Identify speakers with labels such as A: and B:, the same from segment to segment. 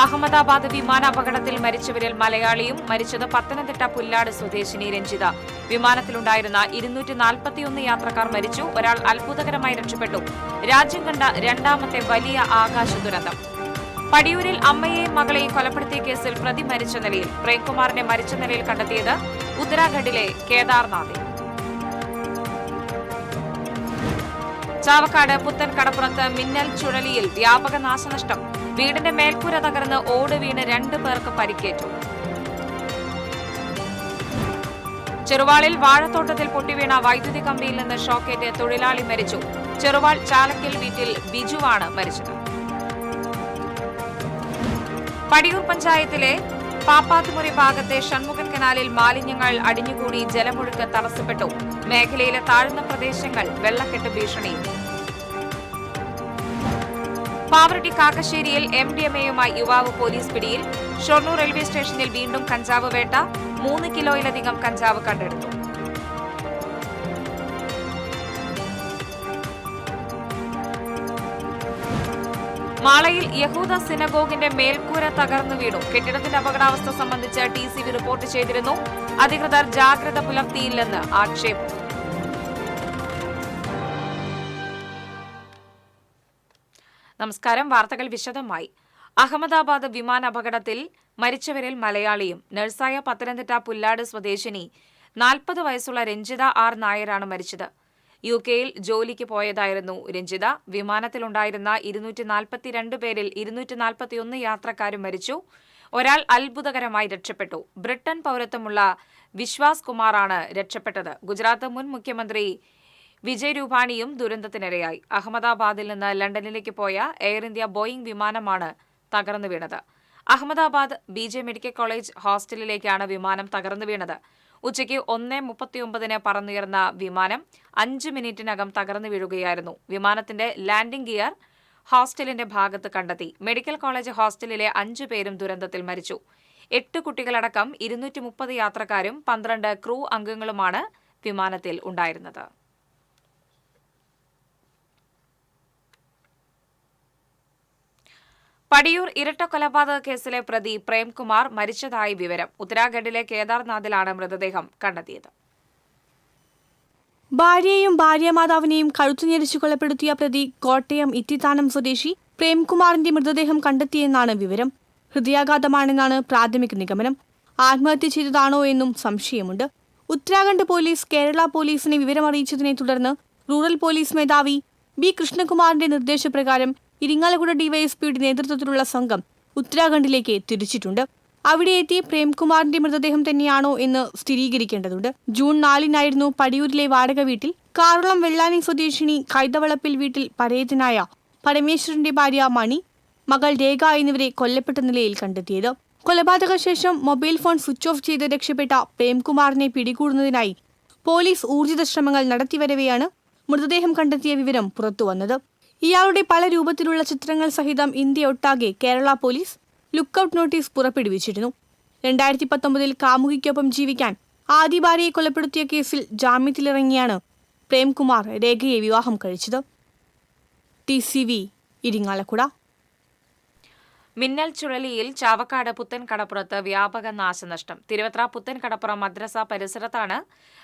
A: അഹമ്മദാബാദ് വിമാനാപകടത്തിൽ മരിച്ചവരിൽ മലയാളിയും മരിച്ചത് പത്തനംതിട്ട പുല്ലാട് സ്വദേശിനി രഞ്ജിത. വിമാനത്തിലുണ്ടായിരുന്ന 241 യാത്രക്കാർ മരിച്ചു. ഒരാൾ അത്ഭുതകരമായി രക്ഷപ്പെട്ടു. രാജ്യം കണ്ട രണ്ടാമത്തെ വലിയ ആകാശ ദുരന്തം. പടിയൂരിൽ അമ്മയെയും മകളെയും കൊലപ്പെടുത്തിയ കേസിൽ പ്രതി മരിച്ച നിലയിൽ. പ്രേംകുമാറിനെ മരിച്ച നിലയിൽ കണ്ടെത്തിയത് ഉത്തരാഖണ്ഡിലെ കേദാർനാഥിൽ. ചാവക്കാട് പുത്തൻ കടപ്പുറത്ത് മിന്നൽ ചുഴലിയിൽ വ്യാപക നാശനഷ്ടം. വീടിന്റെ മേൽക്കൂര തകർന്ന് ഓട് വീണ് 2 പേർക്ക് പരിക്കേറ്റു. ചെറുവാളിൽ വാഴത്തോട്ടത്തിൽ പൊട്ടിവീണ വൈദ്യുതി കമ്പിയിൽ നിന്ന് ഷോക്കേറ്റ് തൊഴിലാളി മരിച്ചു. ചെറുവാൾ ചാലക്കൽ വീട്ടിൽ ബിജുവാണ് മരിച്ചത്. പടിയൂർ പഞ്ചായത്തിലെ പാപ്പാത്തുമുറി ഭാഗത്തെ ഷൺമുഖൻ കനാലിൽ മാലിന്യങ്ങൾ അടിഞ്ഞുകൂടി ജലമൊഴുക്ക് തടസ്സപ്പെട്ടു. മേഖലയിലെ താഴ്ന്ന പ്രദേശങ്ങൾ വെള്ളക്കെട്ട് ഭീഷണിയിൽ. പാവറട്ടി കാക്കശ്ശേരിയിൽ MDMAയുമായി യുവാവ് പോലീസ് പിടിയിൽ. ഷൊർണൂർ റെയിൽവേ സ്റ്റേഷനിൽ വീണ്ടും കഞ്ചാവ് വേട്ട. 3 കിലോയിലധികം കഞ്ചാവ് കണ്ടെടുത്തു. മാളയിൽ യഹൂദ സിനഗോഗിന്റെ മേൽക്കൂര തകർന്നു വീണു. കെട്ടിടത്തിന്റെ അപകടാവസ്ഥ സംബന്ധിച്ച് TCB റിപ്പോർട്ട് ചെയ്തിരുന്നു. അധികൃതർ ജാഗ്രത പുലർത്തിയില്ലെന്ന് ആക്ഷേപം. നമസ്കാരം. വാർത്തകൾ വിശദമായി. അഹമ്മദാബാദ് വിമാനാപകടത്തിൽ മരിച്ചവരിൽ മലയാളിയും നഴ്സായ പത്തനംതിട്ട പുല്ലാട് സ്വദേശിനി 40 വയസ്സുള്ള രഞ്ജിത R. നായരാണ് മരിച്ചത്. UK-യിൽ ജോലിക്ക് പോയതായിരുന്നു രഞ്ജിത. വിമാനത്തിലുണ്ടായിരുന്ന 242 പേരിൽ 241 യാത്രക്കാരും മരിച്ചു. ഒരാൾ അത്ഭുതകരമായി രക്ഷപ്പെട്ടു. ബ്രിട്ടൻ പൌരത്വമുള്ള വിശ്വാസ് കുമാറാണ് രക്ഷപ്പെട്ടത്. ഗുജറാത്ത് മുൻ മുഖ്യമന്ത്രി വിജയ് രൂപാണിയും ദുരന്തത്തിനിരയായി. അഹമ്മദാബാദിൽ നിന്ന് ലണ്ടനിലേക്ക് പോയ എയർ ഇന്ത്യ ബോയിംഗ് വിമാനമാണ് തകർന്നു വീണത്. അഹമ്മദാബാദ് BJ മെഡിക്കൽ കോളേജ് ഹോസ്റ്റലിലേക്കാണ് വിമാനം തകർന്നു വീണത്. ഉച്ചയ്ക്ക് 1:39 പറന്നുയർന്ന വിമാനം 5 മിനിറ്റിനകം തകർന്നു വീഴുകയായിരുന്നു. വിമാനത്തിന്റെ ലാൻഡിംഗ് ഗിയർ ഹോസ്റ്റലിന്റെ ഭാഗത്ത് കണ്ടെത്തി. മെഡിക്കൽ കോളേജ് ഹോസ്റ്റലിലെ 5 പേരും ദുരന്തത്തിൽ മരിച്ചു. 8 കുട്ടികളടക്കം 230 യാത്രക്കാരും 12 ക്രൂ അംഗങ്ങളുമാണ് വിമാനത്തിൽ ഉണ്ടായിരുന്നത്. പടിയൂർ ഇരട്ട കൊലപാതക കേസിലെ പ്രതി പ്രേംകുമാർ മരിച്ചതായി വിവരം. ഉത്തരാഖണ്ഡിലെ കേദാർനാഥിലാണ് മൃതദേഹം കണ്ടെത്തിയത്.
B: ഭാര്യയെയും ഭാര്യാമാതാവിനെയും കഴുത്തുഞെരിച്ചു കൊലപ്പെടുത്തിയ പ്രതി കോട്ടയം ഇത്തിത്താനം സ്വദേശി പ്രേംകുമാറിന്റെ മൃതദേഹം കണ്ടെത്തിയെന്നാണ് വിവരം. ഹൃദയാഘാതമാണെന്നാണ് പ്രാഥമിക നിഗമനം. ആത്മഹത്യ ചെയ്തതാണോ എന്നും സംശയമുണ്ട്. ഉത്തരാഖണ്ഡ് പോലീസ് കേരള പോലീസിനെ വിവരമറിയിച്ചതിനെ തുടർന്ന് റൂറൽ പോലീസ് മേധാവി B. കൃഷ്ണകുമാറിന്റെ നിർദ്ദേശപ്രകാരം ഇരിങ്ങാലക്കുട ഡിവൈഎസ്പിയുടെ നേതൃത്വത്തിലുള്ള സംഘം ഉത്തരാഖണ്ഡിലേക്ക് തിരിച്ചിട്ടുണ്ട്. അവിടെ എത്തി പ്രേംകുമാറിന്റെ മൃതദേഹം തന്നെയാണോ എന്ന് സ്ഥിരീകരിക്കേണ്ടതുണ്ട്. ജൂൺ 4-നായിരുന്നു പടിയൂരിലെ വാടക വീട്ടിൽ കാറളം വെള്ളാനി സ്വദേശിനി കൈതവളപ്പിൽ വീട്ടിൽ പരേതനായ പരമേശ്വരന്റെ ഭാര്യ മണി, മകൾ രേഖ എന്നിവരെ കൊല്ലപ്പെട്ട നിലയിൽ കണ്ടെത്തിയത്. കൊലപാതക ശേഷം മൊബൈൽ ഫോൺ സ്വിച്ച് ഓഫ് ചെയ്ത് രക്ഷപ്പെട്ട പ്രേംകുമാറിനെ പിടികൂടുന്നതിനായി പോലീസ് ഊർജിത ശ്രമങ്ങൾ നടത്തിവരവെയാണ് മൃതദേഹം കണ്ടെത്തിയ വിവരം പുറത്തുവന്നത്. ഇയാളുടെ പല രൂപത്തിലുള്ള ചിത്രങ്ങൾ സഹിതം ഇന്ത്യയൊട്ടാകെ കേരള പോലീസ് ലുക്കൌട്ട് നോട്ടീസ് പുറപ്പെടുവിച്ചിരുന്നു. 2019 കാമുകിക്കൊപ്പം ജീവിക്കാൻ ആദ്യ ഭാര്യയെ കൊലപ്പെടുത്തിയ കേസിൽ ജാമ്യത്തിലിറങ്ങിയാണ് പ്രേംകുമാർ രേഖയെ വിവാഹം കഴിച്ചത്. TCV ഇരിങ്ങാലക്കുട.
A: മിന്നൽ ചുഴലിയിൽ ചാവക്കാട് പുത്തൻ കടപ്പുറത്ത് വ്യാപക നാശനഷ്ടം. തിരുവത്ര പുത്തൻ കടപ്പുറം മദ്രസ പരിസരത്താണ്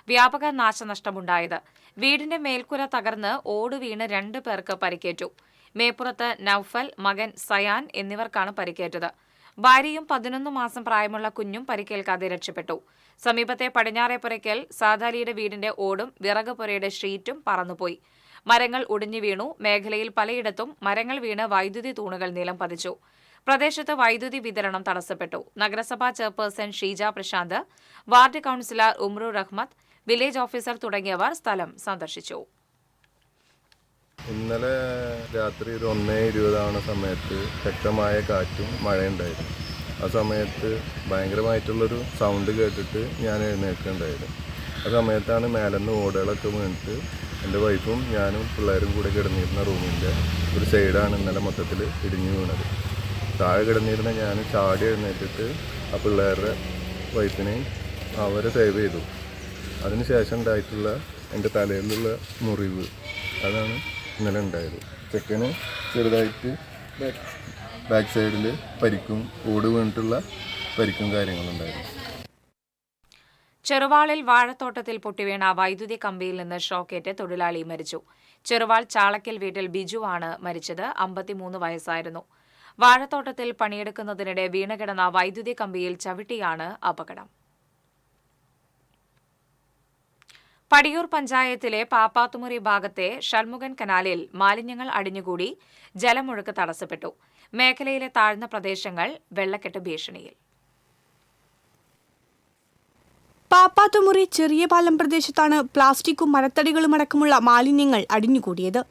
A: വ്യാപക നാശനഷ്ടമുണ്ടായത്. വീടിന്റെ മേൽക്കൂര തകർന്ന് ഓട് വീണ് 2 പേർക്ക് പരിക്കേറ്റു. മേപ്പുറത്ത് നൌഫൽ, മകൻ സയാൻ എന്നിവർക്കാണ് പരിക്കേറ്റത്. ഭാര്യയും 11 മാസം പ്രായമുള്ള കുഞ്ഞും പരിക്കേൽക്കാതെ രക്ഷപ്പെട്ടു. സമീപത്തെ പടിഞ്ഞാറേപ്പുരയ്ക്കൽ സാദാലിയുടെ വീടിന്റെ ഓടും വിറക് പുരയുടെ ഷീറ്റും പറന്നുപോയി. മരങ്ങൾ ഒടിഞ്ഞു വീണു. മേഖലയിൽ പലയിടത്തും മരങ്ങൾ വീണ് വൈദ്യുതി തൂണുകൾ നിലം പതിച്ചു. പ്രദേശത്ത് വൈദ്യുതി വിതരണം തടസ്സപ്പെട്ടു. നഗരസഭാ chairperson Sheeja Prashanth, ward councillor Umru Rahmath, village officer തുടങ്ങിയവർ സ്ഥലം സന്ദർശിച്ചു.
C: ഇന്നലെ രാത്രി 1:20 സമയത്ത് ശക്തമായ കാറ്റും മഴയുണ്ടായിരുന്നു. ആ സമയത്ത് ഭയങ്കരമായിട്ടുള്ളൊരു സൗണ്ട് കേട്ടിട്ട് ഞാൻ എഴുന്നേൽക്കുന്നുണ്ടായിരുന്നു. ആ സമയത്താണ് മേലെന്ന് ഓടുകളൊക്കെ വീണിട്ട് എൻ്റെ വൈഫും ഞാനും പിള്ളേരും കൂടെ കിടന്നിരുന്ന റൂമിൻ്റെ ഒരു സൈഡാണ് ഇന്നലെ മൊത്തത്തിൽ ഇടിഞ്ഞു വീണത്. താഴെ കിടന്നിരുന്ന ഞാൻ ചാടി എഴുന്നേറ്റിട്ട് ആ പിള്ളേരുടെ വൈഫിനെയും അവരെ സേവ് ചെയ്തു. അതിനുശേഷം ഉണ്ടായിട്ടുള്ള എൻ്റെ തലയിലുള്ള മുറിവ് അതാണ് ഇന്നലെ ഉണ്ടായത്. ചെക്കന് ചെറുതായിട്ട് ബാക്ക് സൈഡിൽ പരിക്കും, ഓട് വീണിട്ടുള്ള പരിക്കും കാര്യങ്ങളുണ്ടായിരുന്നു.
A: ചെറുവാളിൽ വാഴത്തോട്ടത്തിൽ പൊട്ടിവീണ വൈദ്യുതി കമ്പിയിൽ നിന്ന് ഷോക്കേറ്റ് തൊഴിലാളി മരിച്ചു. ചെറുവാൾ ചാളക്കൽ വീട്ടിൽ ബിജു ആണ് മരിച്ചത്. 53 വയസ്സായിരുന്നു. വാഴത്തോട്ടത്തിൽ പണിയെടുക്കുന്നതിനിടെ വീണുകിടന്ന വൈദ്യുതി കമ്പിയിൽ ചവിട്ടിയാണ് അപകടം. പടിയൂർ പഞ്ചായത്തിലെ പാപ്പാത്തുമുറി ഭാഗത്തെ ഷൺമുഖൻ കനാലിൽ മാലിന്യങ്ങൾ അടിഞ്ഞുകൂടി ജലമൊഴുക്ക് തടസ്സപ്പെട്ടു. മേഖലയിലെ താഴ്ന്ന പ്രദേശങ്ങൾ വെള്ളക്കെട്ട് ഭീഷണിയിൽ.
B: പാപ്പാത്തുമുറി ചെറിയ പാലം പ്രദേശത്താണ് പ്ലാസ്റ്റിക്കും മരത്തടികളും അടക്കമുള്ള മാലിന്യങ്ങൾ അടിഞ്ഞുകൂടിയത്.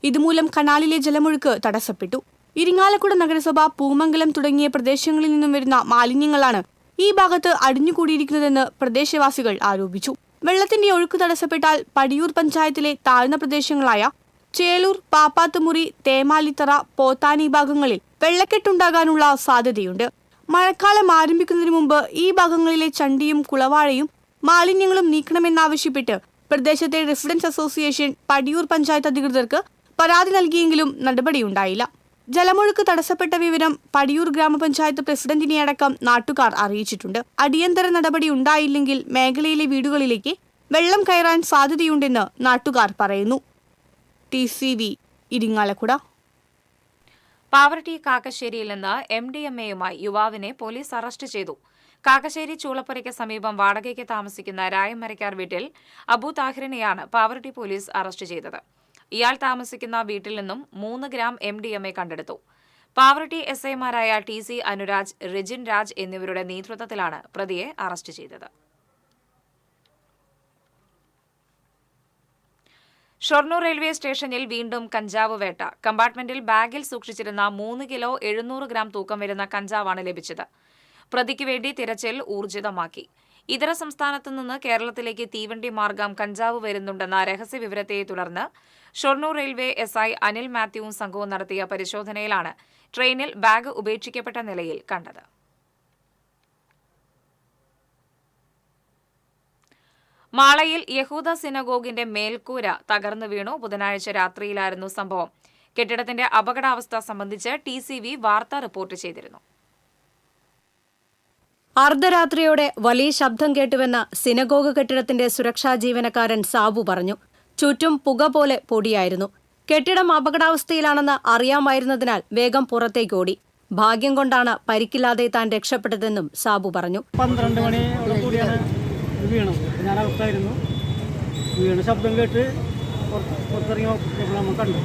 B: ഇതുമൂലം കനാലിലെ ജലമൊഴുക്ക് തടസ്സപ്പെട്ടു. ഇരിങ്ങാലക്കുട നഗരസഭ, പൂമംഗലം തുടങ്ങിയ പ്രദേശങ്ങളിൽ നിന്നും വരുന്ന മാലിന്യങ്ങളാണ് ഈ ഭാഗത്ത് അടിഞ്ഞുകൂടിയിരിക്കുന്നതെന്ന് പ്രദേശവാസികൾ ആരോപിച്ചു. വെള്ളത്തിന്റെ ഒഴുക്ക് തടസ്സപ്പെട്ടാൽ പടിയൂർ പഞ്ചായത്തിലെ താഴ്ന്ന പ്രദേശങ്ങളായ ചേലൂർ, പാപ്പാത്തുമുറി, തേമാലിത്തറ, പോത്താനി ഭാഗങ്ങളിൽ വെള്ളക്കെട്ടുണ്ടാകാനുള്ള സാധ്യതയുണ്ട്. മഴക്കാലം ആരംഭിക്കുന്നതിന് മുമ്പ് ഈ ഭാഗങ്ങളിലെ ചണ്ടിയും കുളവാഴയും മാലിന്യങ്ങളും നീക്കണമെന്നാവശ്യപ്പെട്ട് പ്രദേശത്തെ റെസിഡൻസ് അസോസിയേഷൻ പടിയൂർ പഞ്ചായത്ത് അധികൃതർക്ക് പരാതി നൽകിയെങ്കിലും നടപടിയുണ്ടായില്ല. ജലമൊഴുക്ക് തടസ്സപ്പെട്ട വിവരം പടിയൂർ ഗ്രാമപഞ്ചായത്ത് പ്രസിഡന്റിനെ അടക്കം നാട്ടുകാർ അറിയിച്ചിട്ടുണ്ട്. അടിയന്തര നടപടി ഉണ്ടായില്ലെങ്കിൽ മേഖലയിലെ വീടുകളിലേക്ക് വെള്ളം കയറാൻ സാധ്യതയുണ്ടെന്ന് നാട്ടുകാർ പറയുന്നു. TCV ഇരിങ്ങാലക്കുട.
A: പാവറട്ടി കാക്കശ്ശേരിയിൽ നിന്ന് MDMAയുമായി യുവാവിനെ പോലീസ് അറസ്റ്റ് ചെയ്തു. കാക്കശ്ശേരി ചൂളപ്പുരയ്ക്ക് സമീപം വാടകയ്ക്ക് താമസിക്കുന്ന രായമരക്കാർ വീട്ടിൽ അബു താഹിറിനെയാണ് പാവറട്ടി പോലീസ് അറസ്റ്റ് ചെയ്തത്. ഇയാൾ താമസിക്കുന്ന വീട്ടിൽ നിന്നും 3 ഗ്രാം MDMA കണ്ടെടുത്തു. പാവറട്ടി SIമാരായ TC അനുരാജ്, റിജിൻ രാജ് എന്നിവരുടെ നേതൃത്വത്തിലാണ് പ്രതിയെ അറസ്റ്റ് ചെയ്തത്. ഷൊർണൂർ റെയിൽവേ സ്റ്റേഷനിൽ വീണ്ടും കഞ്ചാവ് വേട്ട. കമ്പാർട്ട്മെന്റിൽ ബാഗിൽ സൂക്ഷിച്ചിരുന്ന 3 കിലോ 700 ഗ്രാം തൂക്കം വരുന്ന കഞ്ചാവാണ് ലഭിച്ചത്. പ്രതിക്ക് വേണ്ടി തിരച്ചിൽ ഊർജിതമാക്കി. ഇതര സംസ്ഥാനത്തു നിന്ന് കേരളത്തിലേക്ക് തീവണ്ടി മാർഗം കഞ്ചാവ് വരുന്നുണ്ടെന്ന രഹസ്യവിവരത്തെ തുടർന്ന് ഷൊർണൂർ റെയിൽവേ SI അനിൽ മാത്യുവും സംഘവും നടത്തിയ പരിശോധനയിലാണ് ട്രെയിനിൽ ബാഗ് ഉപേക്ഷിക്കപ്പെട്ട നിലയിൽ കണ്ടത്. മാളയിൽ യഹൂദ സിനഗോഗിന്റെ മേൽക്കൂര തകർന്നു വീണു. ബുധനാഴ്ച രാത്രിയിലായിരുന്നു സംഭവം. കെട്ടിടത്തിന്റെ അപകടാവസ്ഥ സംബന്ധിച്ച് TCV വാർത്ത റിപ്പോർട്ട് ചെയ്തിരുന്നു.
D: അർദ്ധരാത്രിയോടെ വലിയ ശബ്ദം കേട്ടുവെന്ന സിനഗോഗ് കെട്ടിടത്തിന്റെ സുരക്ഷാ ജീവനക്കാരൻ സാബു പറഞ്ഞു. ചുറ്റും പുക പോലെ പൊടിയായിരുന്നു. കെട്ടിടം അപകടാവസ്ഥയിലാണെന്ന് അറിയാമായിരുന്നതിനാൽ വേഗം പുറത്തേക്കോടി. ഭാഗ്യം കൊണ്ടാണ് പരിക്കില്ലാതെ താൻ രക്ഷപ്പെട്ടതെന്നും സാബു പറഞ്ഞു.
E: 12 മണിയോട് കൂടിയാണ് വീണു. ഞാൻ അകത്തായിരുന്നു. വീണ ശബ്ദം കേട്ട് പുറത്തിറങ്ങി നമ്മൾ കണ്ടു.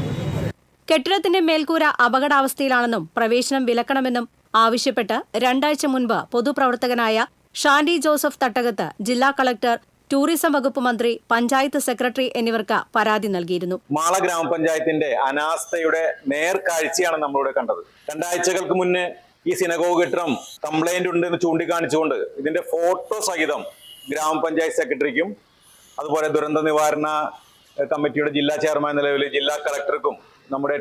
D: കെട്ടിടത്തിന്റെ മേൽക്കൂര അപകടാവസ്ഥയിലാണെന്നും പ്രവേശനം വിലക്കണമെന്നും ആവശ്യപ്പെട്ട് 2 ആഴ്ച മുൻപ് പൊതുപ്രവർത്തകനായ ഷാൻഡി ജോസഫ് തട്ടകത്ത് ജില്ലാ കളക്ടർ, ടൂറിസം വകുപ്പ് മന്ത്രി, പഞ്ചായത്ത് സെക്രട്ടറി എന്നിവർക്ക് പരാതി നൽകിയിരുന്നു.
F: മാള ഗ്രാമപഞ്ചായത്തിന്റെ അനാസ്ഥയുടെ നേർക്കാഴ്ചയാണ് നമ്മളിവിടെ കണ്ടത്. 2 ആഴ്ചകൾക്ക് മുന്നേ ഈ സിനഗോഗ് കെട്ടിടം കംപ്ലൈന്റ് ഉണ്ടെന്ന് ചൂണ്ടിക്കാണിച്ചുകൊണ്ട് ഇതിന്റെ ഫോട്ടോ സഹിതം ഗ്രാമപഞ്ചായത്ത് സെക്രട്ടറിക്കും അതുപോലെ ദുരന്ത നിവാരണ കമ്മിറ്റിയുടെ ജില്ലാ ചെയർമാൻ നിലവിൽ ജില്ലാ കളക്ടർക്കും നമ്മുടെ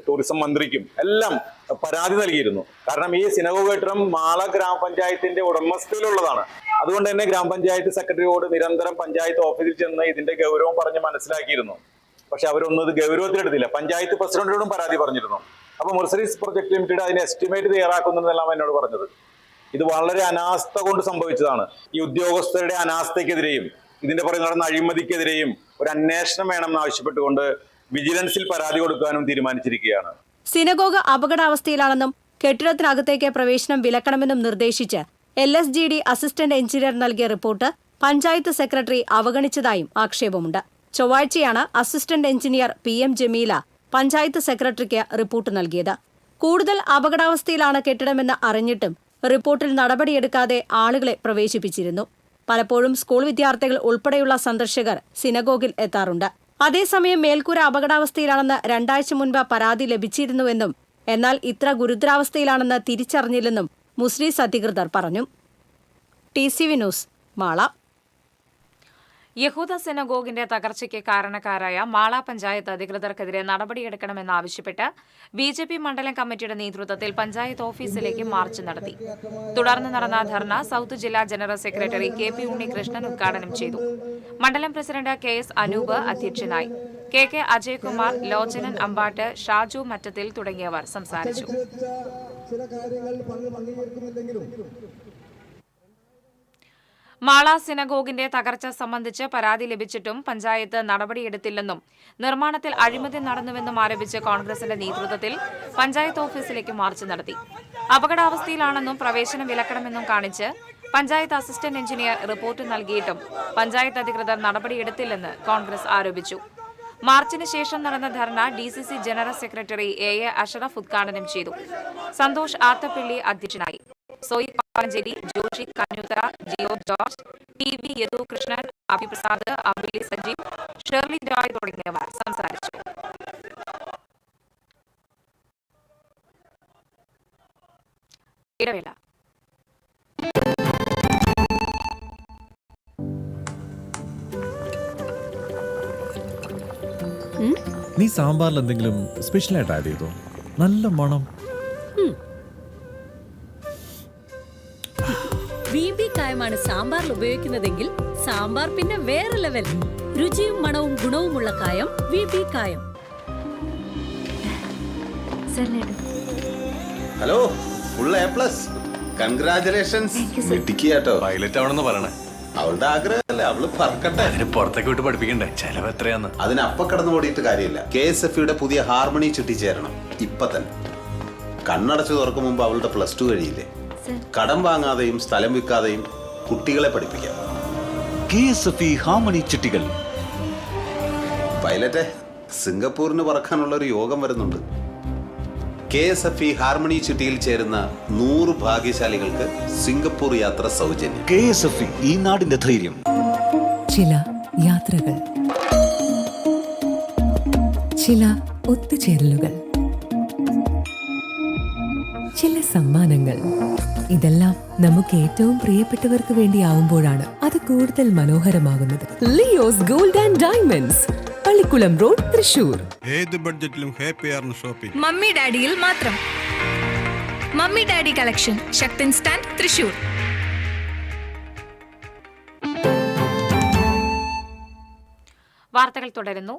F: ടൂറിസം മന്ത്രിക്കും എല്ലാം പരാതി നൽകിയിരുന്നു. കാരണം ഈ സിനഗോഗ് കെട്ടിടം മാള ഗ്രാമപഞ്ചായത്തിന്റെ ഉടമസ്ഥയിലുള്ളതാണ്. അതുകൊണ്ട് തന്നെ ഗ്രാമപഞ്ചായത്ത് സെക്രട്ടറിയോട് നിരന്തരം പഞ്ചായത്ത് ഓഫീസിൽ ചെന്ന് ഇതിന്റെ ഗൗരവം പറഞ്ഞ് മനസ്സിലാക്കിയിരുന്നു. പക്ഷെ അവരൊന്നും ഇത് ഗൗരവത്തിലെടുത്തില്ല. പഞ്ചായത്ത് പ്രസിഡന്റിനോടും പരാതി പറഞ്ഞിരുന്നു. അപ്പൊ മെർസറീസ് പ്രൊജക്ട് ലിമിറ്റഡ് അതിന് എസ്റ്റിമേറ്റ് തയ്യാറാക്കുന്നെല്ലാം എന്നോട് പറഞ്ഞത്. ഇത് വളരെ അനാസ്ഥ കൊണ്ട് സംഭവിച്ചതാണ്. ഈ ഉദ്യോഗസ്ഥരുടെ അനാസ്ഥയ്ക്കെതിരെയും ഇതിന്റെ പുറകെ നടന്ന അഴിമതിക്കെതിരെയും ഒരു അന്വേഷണം വേണമെന്ന് ആവശ്യപ്പെട്ടുകൊണ്ട് വിജിലൻസിൽ പരാതി കൊടുക്കാനും തീരുമാനിച്ചിരിക്കുകയാണ്.
D: സിനഗോഗ് അപകടാവസ്ഥയിലാണെന്നും കെട്ടിടത്തിനകത്തേക്ക് പ്രവേശനം വിലക്കണമെന്നും നിർദ്ദേശിച്ച് LSGD അസിസ്റ്റന്റ് എഞ്ചിനീയർ നൽകിയ റിപ്പോർട്ട് പഞ്ചായത്ത് സെക്രട്ടറി അവഗണിച്ചതായും ആക്ഷേപമുണ്ട്. ചൊവ്വാഴ്ചയാണ് assistant engineer PM Jameela panchayat സെക്രട്ടറിക്ക് റിപ്പോർട്ട് നൽകിയത്. കൂടുതൽ അപകടാവസ്ഥയിലാണ് കെട്ടിടമെന്ന് അറിഞ്ഞിട്ടും റിപ്പോർട്ടിൽ നടപടിയെടുക്കാതെ ആളുകളെ പ്രവേശിപ്പിച്ചിരുന്നു. പലപ്പോഴും സ്കൂൾ വിദ്യാർത്ഥികൾ ഉൾപ്പെടെയുള്ള സന്ദർശകർ സിനഗോഗിൽ എത്താറുണ്ട്. അതേസമയം മേൽക്കൂര അപകടാവസ്ഥയിലാണെന്ന് 2 ആഴ്ച മുൻപ് പരാതി ലഭിച്ചിരുന്നുവെന്നും എന്നാൽ ഇത്ര ഗുരുതരാവസ്ഥയിലാണെന്ന് തിരിച്ചറിഞ്ഞില്ലെന്നും മുസ്ലിം അധികൃതർ പറഞ്ഞു. TCV news, Mala.
A: യഹൂദ സിനഗോഗിന്റെ തകർച്ചയ്ക്ക് കാരണക്കാരായ മാള പഞ്ചായത്ത് അധികൃതർക്കെതിരെ നടപടിയെടുക്കണമെന്നാവശ്യപ്പെട്ട് BJP മണ്ഡലം കമ്മിറ്റിയുടെ നേതൃത്വത്തിൽ പഞ്ചായത്ത് ഓഫീസിലേക്ക് മാർച്ച് നടത്തി. തുടർന്ന് നടന്ന ധർണ സൗത്ത് ജില്ലാ ജനറൽ സെക്രട്ടറി KP ഉണ്ണികൃഷ്ണൻ ഉദ്ഘാടനം ചെയ്തു. മണ്ഡലം പ്രസിഡന്റ് KS അനൂപ് അധ്യക്ഷനായി. കെ അജയ്കുമാർ, ലോചനൻ അമ്പാട്ട്, ഷാജു മറ്റത്തിൽ തുടങ്ങിയവർ സംസാരിച്ചു. മാള സിനഗോഗിന്റെ തകർച്ച സംബന്ധിച്ച് പരാതി ലഭിച്ചിട്ടും പഞ്ചായത്ത് നടപടിയെടുത്തില്ലെന്നും നിർമ്മാണത്തിൽ അഴിമതി നടന്നുവെന്നും ആരോപിച്ച് കോൺഗ്രസിന്റെ നേതൃത്വത്തിൽ പഞ്ചായത്ത് ഓഫീസിലേക്ക് മാർച്ച് നടത്തി. അപകടാവസ്ഥയിലാണെന്നും പ്രവേശനം വിലക്കണമെന്നും കാണിച്ച് പഞ്ചായത്ത് അസിസ്റ്റന്റ് എഞ്ചിനീയർ റിപ്പോർട്ട് നൽകിയിട്ടും പഞ്ചായത്ത് അധികൃതർ നടപടിയെടുത്തില്ലെന്ന് കോൺഗ്രസ് ആരോപിച്ചു. മാർച്ചിന് ശേഷം നടന്ന ധർണ DCC general secretary A Ashraf ഉദ്ഘാടനം ചെയ്തു. സന്തോഷ് ആത്തപ്പിള്ളി അധ്യക്ഷനായി. സോയി പാറഞ്ചേരി, ജോഷി കഞ്ഞുത്തറ, ജിയോ ജോർജ്, TV യദുകൃഷ്ണൻ, അഭിപ്രസാദ്, അബിലി സജീവ്, ഷേർലി ജോയ് തുടങ്ങിയവർ സംസാരിച്ചു. ഇടവേള.
G: നീ സാമ്പാറിൽ എന്തെങ്കിലും സ്പെഷ്യലായിട്ട് ആഡ് ചെയ്തോ? നല്ല മണം.
H: VB കായമാണ് സാമ്പാറിൽ ഉപയോഗിക്കുന്നതെങ്കിൽ സാമ്പാർ പിന്നെ വേറെ ലെവൽ. രുചിയും മണവും ഗുണവുമുള്ള കായം VB കായം.
I: Hello, full A+. കൺഗ്രാചുലേഷൻസ്. വെട്ടിക്കാട്ടോ.
J: പൈലറ്റ് ആവണമെന്ന് പറയണേ.
I: അവളുടെ ആഗ്രഹമല്ലേ, അവള് പറക്കട്ടെ.
J: അതിന് പുറത്തേക്ക് വിട്ട് പഠിപ്പിക്കണ്ടേ? ചെലവ് എത്രയാന്ന്?
I: അതിന് അപ്പ കടന്നു ഓടിയിട്ട് കാര്യമില്ല. KSFE പുതിയ ഹാർമണി ചുറ്റി ചേരണം ഇപ്പൊ തന്നെ. കണ്ണടച്ചു തുറക്കും മുമ്പ് അവളുടെ +2 കഴിയില്ലേ? കടം വാങ്ങാതെയും സ്ഥലം വിൽക്കാതെയും കുട്ടികളെ പഠിപ്പിക്കാം.
J: KSFE harmony ചിട്ടികൾ.
I: പൈലറ്റെ, സിംഗപ്പൂരിന് പറക്കാനുള്ള ഒരു യോഗം വരുന്നുണ്ട്. KSFE ഹാർമണി ചിട്ടിയിൽ ചേരുന്ന 100 ഭാഗ്യശാലികൾക്ക് സിംഗപ്പൂർ യാത്ര സൗജന്യം.
J: KSFE, ഈ നാടിന്റെ ധൈര്യം.
K: ചില യാത്രകൾ, ചില ഒത്തുചേരലുകൾ, ചില സമ്മാനങ്ങൾ, ഇതെല്ലാം നമുക്ക് ഏറ്റവും പ്രിയപ്പെട്ടവർക്ക് വേണ്ടിയാവുമ്പോഴാണ് അത് കൂടുതൽ മനോഹരമാകുന്നത്. Leo's gold and diamonds, Pallikulam road, Thrissur.
L: ഏത് ബഡ്ജറ്റിലും ഹാപ്പിയാണ് ഷോപ്പിംഗ്.
M: മമ്മി ഡാഡിയിൽ മാത്രം. Mummy daddy collection, Sakthan stand, Thrissur.
A: വാർത്തകൾ തുടരുന്നു.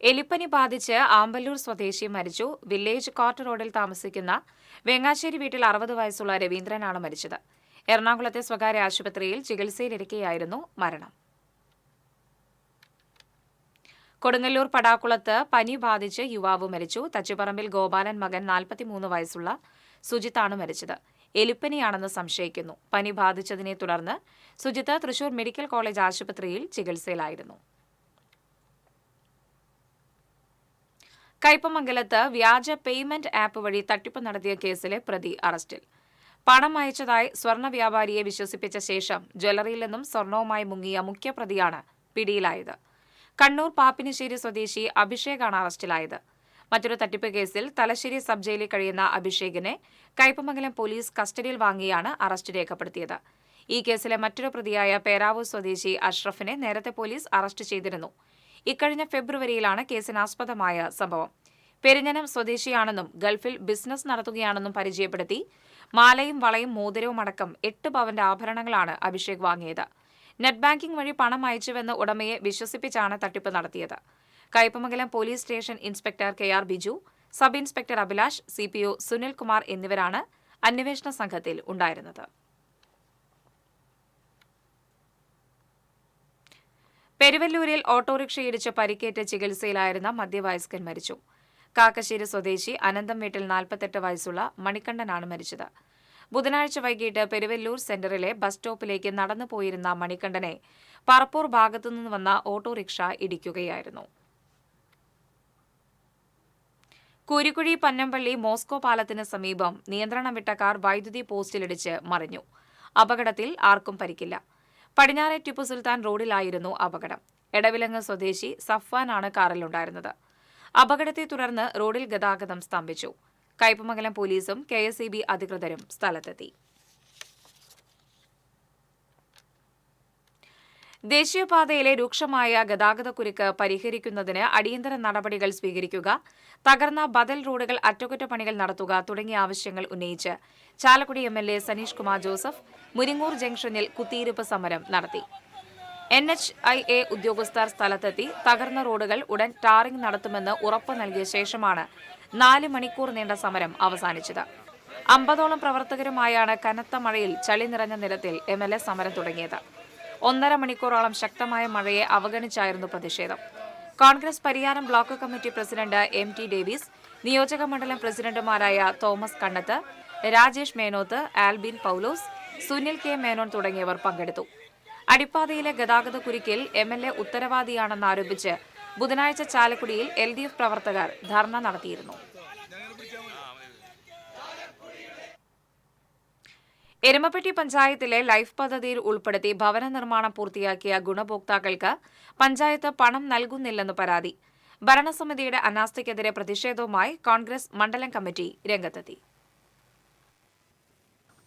A: എലിപ്പനി ബാധിച്ച് ആമ്പല്ലൂർ സ്വദേശി മരിച്ചു. വില്ലേജ് കോർട്ട് റോഡിൽ താമസിക്കുന്ന വെങ്ങാശ്ശേരി വീട്ടിൽ 60 വയസ്സുള്ള രവീന്ദ്രനാണ് മരിച്ചത്. എറണാകുളത്തെ സ്വകാര്യ ആശുപത്രിയിൽ ചികിത്സയിലിരിക്കെയായിരുന്നു മരണം. കൊടുങ്ങല്ലൂർ പടാക്കുളത്ത് പനി ബാധിച്ച് യുവാവ് മരിച്ചു. തച്ചുപറമ്പിൽ ഗോപാലൻ മകൻ 43 വയസ്സുള്ള സുജിത്താണ് മരിച്ചത്. എലിപ്പനിയാണെന്ന് സംശയിക്കുന്നു. പനി ബാധിച്ചതിനെ തുടർന്ന് സുജിത്ത് തൃശൂർ മെഡിക്കൽ കോളേജ് ആശുപത്രിയിൽ ചികിത്സയിലായിരുന്നു. കയ്പമംഗലത്ത് വ്യാജ പേയ്മെന്റ് ആപ്പ് വഴി തട്ടിപ്പ് നടത്തിയ കേസിലെ പ്രതി അറസ്റ്റിൽ. പണം അയച്ചതായി സ്വർണ്ണ വ്യാപാരിയെ വിശ്വസിപ്പിച്ച ശേഷം ജ്വല്ലറിയിൽ നിന്നും സ്വർണവുമായി മുങ്ങിയ മുഖ്യപ്രതിയാണ് പിടിയിലായത്. കണ്ണൂർ പാപ്പിനിശ്ശേരി സ്വദേശി അഭിഷേകാണ് അറസ്റ്റിലായത്. മറ്റൊരു തട്ടിപ്പ് കേസിൽ തലശ്ശേരി സബ് ജയിലിൽ കഴിയുന്ന അഭിഷേകിനെ കയ്പമംഗലം പോലീസ് കസ്റ്റഡിയിൽ വാങ്ങിയാണ് അറസ്റ്റ് രേഖപ്പെടുത്തിയത്. ഈ കേസിലെ മറ്റൊരു പ്രതിയായ പേരാവൂർ സ്വദേശി അഷ്റഫിനെ നേരത്തെ പോലീസ് അറസ്റ്റ് ചെയ്തിരുന്നു. ഇക്കഴിഞ്ഞ ഫെബ്രുവരിയിലാണ് കേസിനാസ്പദമായ സംഭവം. പെരിഞ്ഞനം സ്വദേശിയാണെന്നും ഗൾഫിൽ ബിസിനസ് നടത്തുകയാണെന്നും പരിചയപ്പെടുത്തി മാലയും വളയും മോതിരവും അടക്കം 8 പവന്റെ ആഭരണങ്ങളാണ് അഭിഷേക് വാങ്ങിയത്. നെറ്റ് ബാങ്കിംഗ് വഴി പണം അയച്ചുവെന്ന് ഉടമയെ വിശ്വസിപ്പിച്ചാണ് തട്ടിപ്പ് നടത്തിയത്. Kaipamangalam police station inspector KR Biju, sub inspector Abhilash, CPO Sunilkumar എന്നിവരാണ് അന്വേഷണ സംഘത്തിൽ ഉണ്ടായിരുന്നത്. പെരുവല്ലൂരിൽ ഓട്ടോറിക്ഷയിടിച്ച് പരിക്കേറ്റ് ചികിത്സയിലായിരുന്ന മധ്യവയസ്കൻ മരിച്ചു. കാക്കശ്ശേരി സ്വദേശി അനന്തം വീട്ടിൽ 48 വയസ്സുള്ള മണികണ്ഠനാണ് മരിച്ചത്. ബുധനാഴ്ച വൈകിട്ട് പെരുവല്ലൂർ സെന്ററിലെ ബസ് സ്റ്റോപ്പിലേക്ക് നടന്നു പോയിരുന്ന മണികണ്ഠനെ പറപ്പൂർ ഭാഗത്തുനിന്ന് വന്ന ഓട്ടോറിക്ഷ ഇടിക്കുകയായിരുന്നു. കുരിക്കുഴി പന്നമ്പള്ളി മോസ്കോ പാലത്തിന് സമീപം നിയന്ത്രണം വിട്ട കാർ വൈദ്യുതി പോസ്റ്റിലിടിച്ച് മറിഞ്ഞു. അപകടത്തിൽ ആർക്കും പരിക്കില്ല. പടിഞ്ഞാറെ ടിപ്പു സുൽത്താൻ റോഡിലായിരുന്നു അപകടം. എടവിലങ്ങ് സ്വദേശി സഫ്വാനാണ് കാറിലുണ്ടായിരുന്നത്. അപകടത്തെ തുടർന്ന് റോഡിൽ ഗതാഗതം സ്തംഭിച്ചു. കയ്പമംഗലം പോലീസും KSEB അധികൃതരും സ്ഥലത്തെത്തി. ദേശീയപാതയിലെ രൂക്ഷമായ ഗതാഗതക്കുരുക്ക് പരിഹരിക്കുന്നതിന് അടിയന്തര നടപടികൾ സ്വീകരിക്കുക, തകർന്ന ബദൽ റോഡുകൾ അറ്റകുറ്റപ്പണികൾ നടത്തുക തുടങ്ങിയ ആവശ്യങ്ങൾ ഉന്നയിച്ച് ചാലക്കുടി MLA സനീഷ് കുമാർ ജോസഫ് മുരിങ്ങൂർ ജംഗ്ഷനിൽ കുത്തിയിരിപ്പ് സമരം നടത്തി. NHIA ഉദ്യോഗസ്ഥർ സ്ഥലത്തെത്തി തകർന്ന റോഡുകൾ ഉടൻ ടാറിംഗ് നടത്തുമെന്ന് ഉറപ്പ് നൽകിയ ശേഷമാണ് 4 മണിക്കൂർ നീണ്ട സമരം അവസാനിച്ചത്. 50ഓളം പ്രവർത്തകരുമായാണ് കനത്ത മഴയിൽ ചളി നിറഞ്ഞ നിരത്തിൽ MLA സമരം തുടങ്ങിയത്. 1.5 മണിക്കൂറോളം ശക്തമായ മഴയെ അവഗണിച്ചായിരുന്നു പ്രതിഷേധം. Congress Pariyaram block committee president MT Davis, നിയോജക മണ്ഡലം പ്രസിഡന്റുമാരായ തോമസ് കണ്ണത്ത്, രാജേഷ് മേനോത്ത്, ആൽബിൻ പൌലോസ്, സുനിൽ K മേനോൻ തുടങ്ങിയവർ പങ്കെടുത്തു. അടിപ്പാതയിലെ ഗതാഗത കുരുക്കിൽ MLA ഉത്തരവാദിയാണെന്നാരോപിച്ച് ബുധനാഴ്ച ചാലക്കുടിയിൽ LDF പ്രവർത്തകർ ധർണ നടത്തിയിരുന്നു. എരുമപ്പെട്ടി പഞ്ചായത്തിലെ ലൈഫ് പദ്ധതിയിൽ ഉൾപ്പെടുത്തി ഭവന നിർമ്മാണം പൂർത്തിയാക്കിയ ഗുണഭോക്താക്കൾക്ക് പഞ്ചായത്ത് പണം നൽകുന്നില്ലെന്ന് പരാതി. ഭരണസമിതിയുടെ അനാസ്ഥയ്ക്കെതിരെ പ്രതിഷേധവുമായി കോൺഗ്രസ് മണ്ഡലം കമ്മിറ്റി രംഗത്തെത്തി.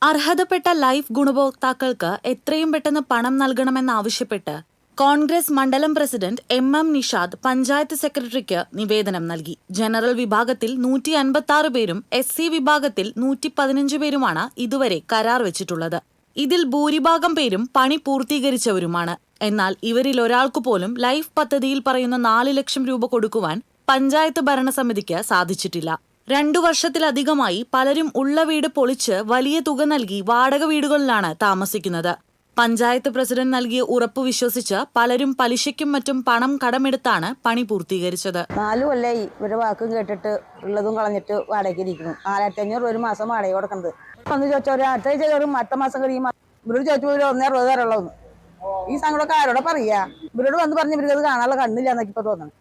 N: അർഹതപ്പെട്ട ലൈഫ് ഗുണഭോക്താക്കൾക്ക് എത്രയും പെട്ടെന്ന് പണം നൽകണമെന്നാവശ്യപ്പെട്ട് കോൺഗ്രസ് മണ്ഡലം പ്രസിഡന്റ് MM നിഷാദ് പഞ്ചായത്ത് സെക്രട്ടറിക്ക് നിവേദനം നൽകി. ജനറൽ വിഭാഗത്തിൽ 156 പേരും SC വിഭാഗത്തിൽ 115 പേരുമാണ് ഇതുവരെ കരാർ വെച്ചിട്ടുള്ളത്. ഇതിൽ ഭൂരിഭാഗം പേരും പണി പൂർത്തീകരിച്ചവരുമാണ്. എന്നാൽ ഇവരിൽ ഒരാൾക്കു പോലും ലൈഫ് പദ്ധതിയിൽ പറയുന്ന 4 ലക്ഷം രൂപ കൊടുക്കുവാൻ പഞ്ചായത്ത് ഭരണസമിതിക്ക് സാധിച്ചിട്ടില്ല. 2 വർഷത്തിലധികമായി പലരും ഉള്ള വീട് പൊളിച്ച് വലിയ തുക നൽകി വാടക വീടുകളിലാണ് താമസിക്കുന്നത്. പഞ്ചായത്ത് പ്രസിഡന്റ് നൽകിയ ഉറപ്പ് വിശ്വസിച്ച് പലരും പലിശയ്ക്കും മറ്റും പണം കടമെടുത്താണ് പണി പൂർത്തീകരിച്ചത്.
O: 4 കൊല്ലായി ഇവരുടെ വാക്കും കേട്ടിട്ട് ഉള്ളതും കളഞ്ഞിട്ട് വാടകയ്ക്ക് ഇരിക്കുന്നു. 4500 ഒരു മാസം വാടക കൊടുക്കുന്നത്. ഒന്ന് ചോദിച്ചാൽ അടുത്ത കയറും, അടുത്ത മാസം കഴിയുമ്പോൾ ഇവരോട് ചോദിച്ചപ്പോൾ 1.60 തരുള്ളൂ. ഈ സങ്കടമൊക്കെ ആരോടെ പറയാ? ഇവരോട് വന്ന് പറഞ്ഞ് ഇവർക്ക് അത് കാണാനുള്ള കണ്ണില്ല എന്നൊക്കെ ഇപ്പൊ തോന്നണം.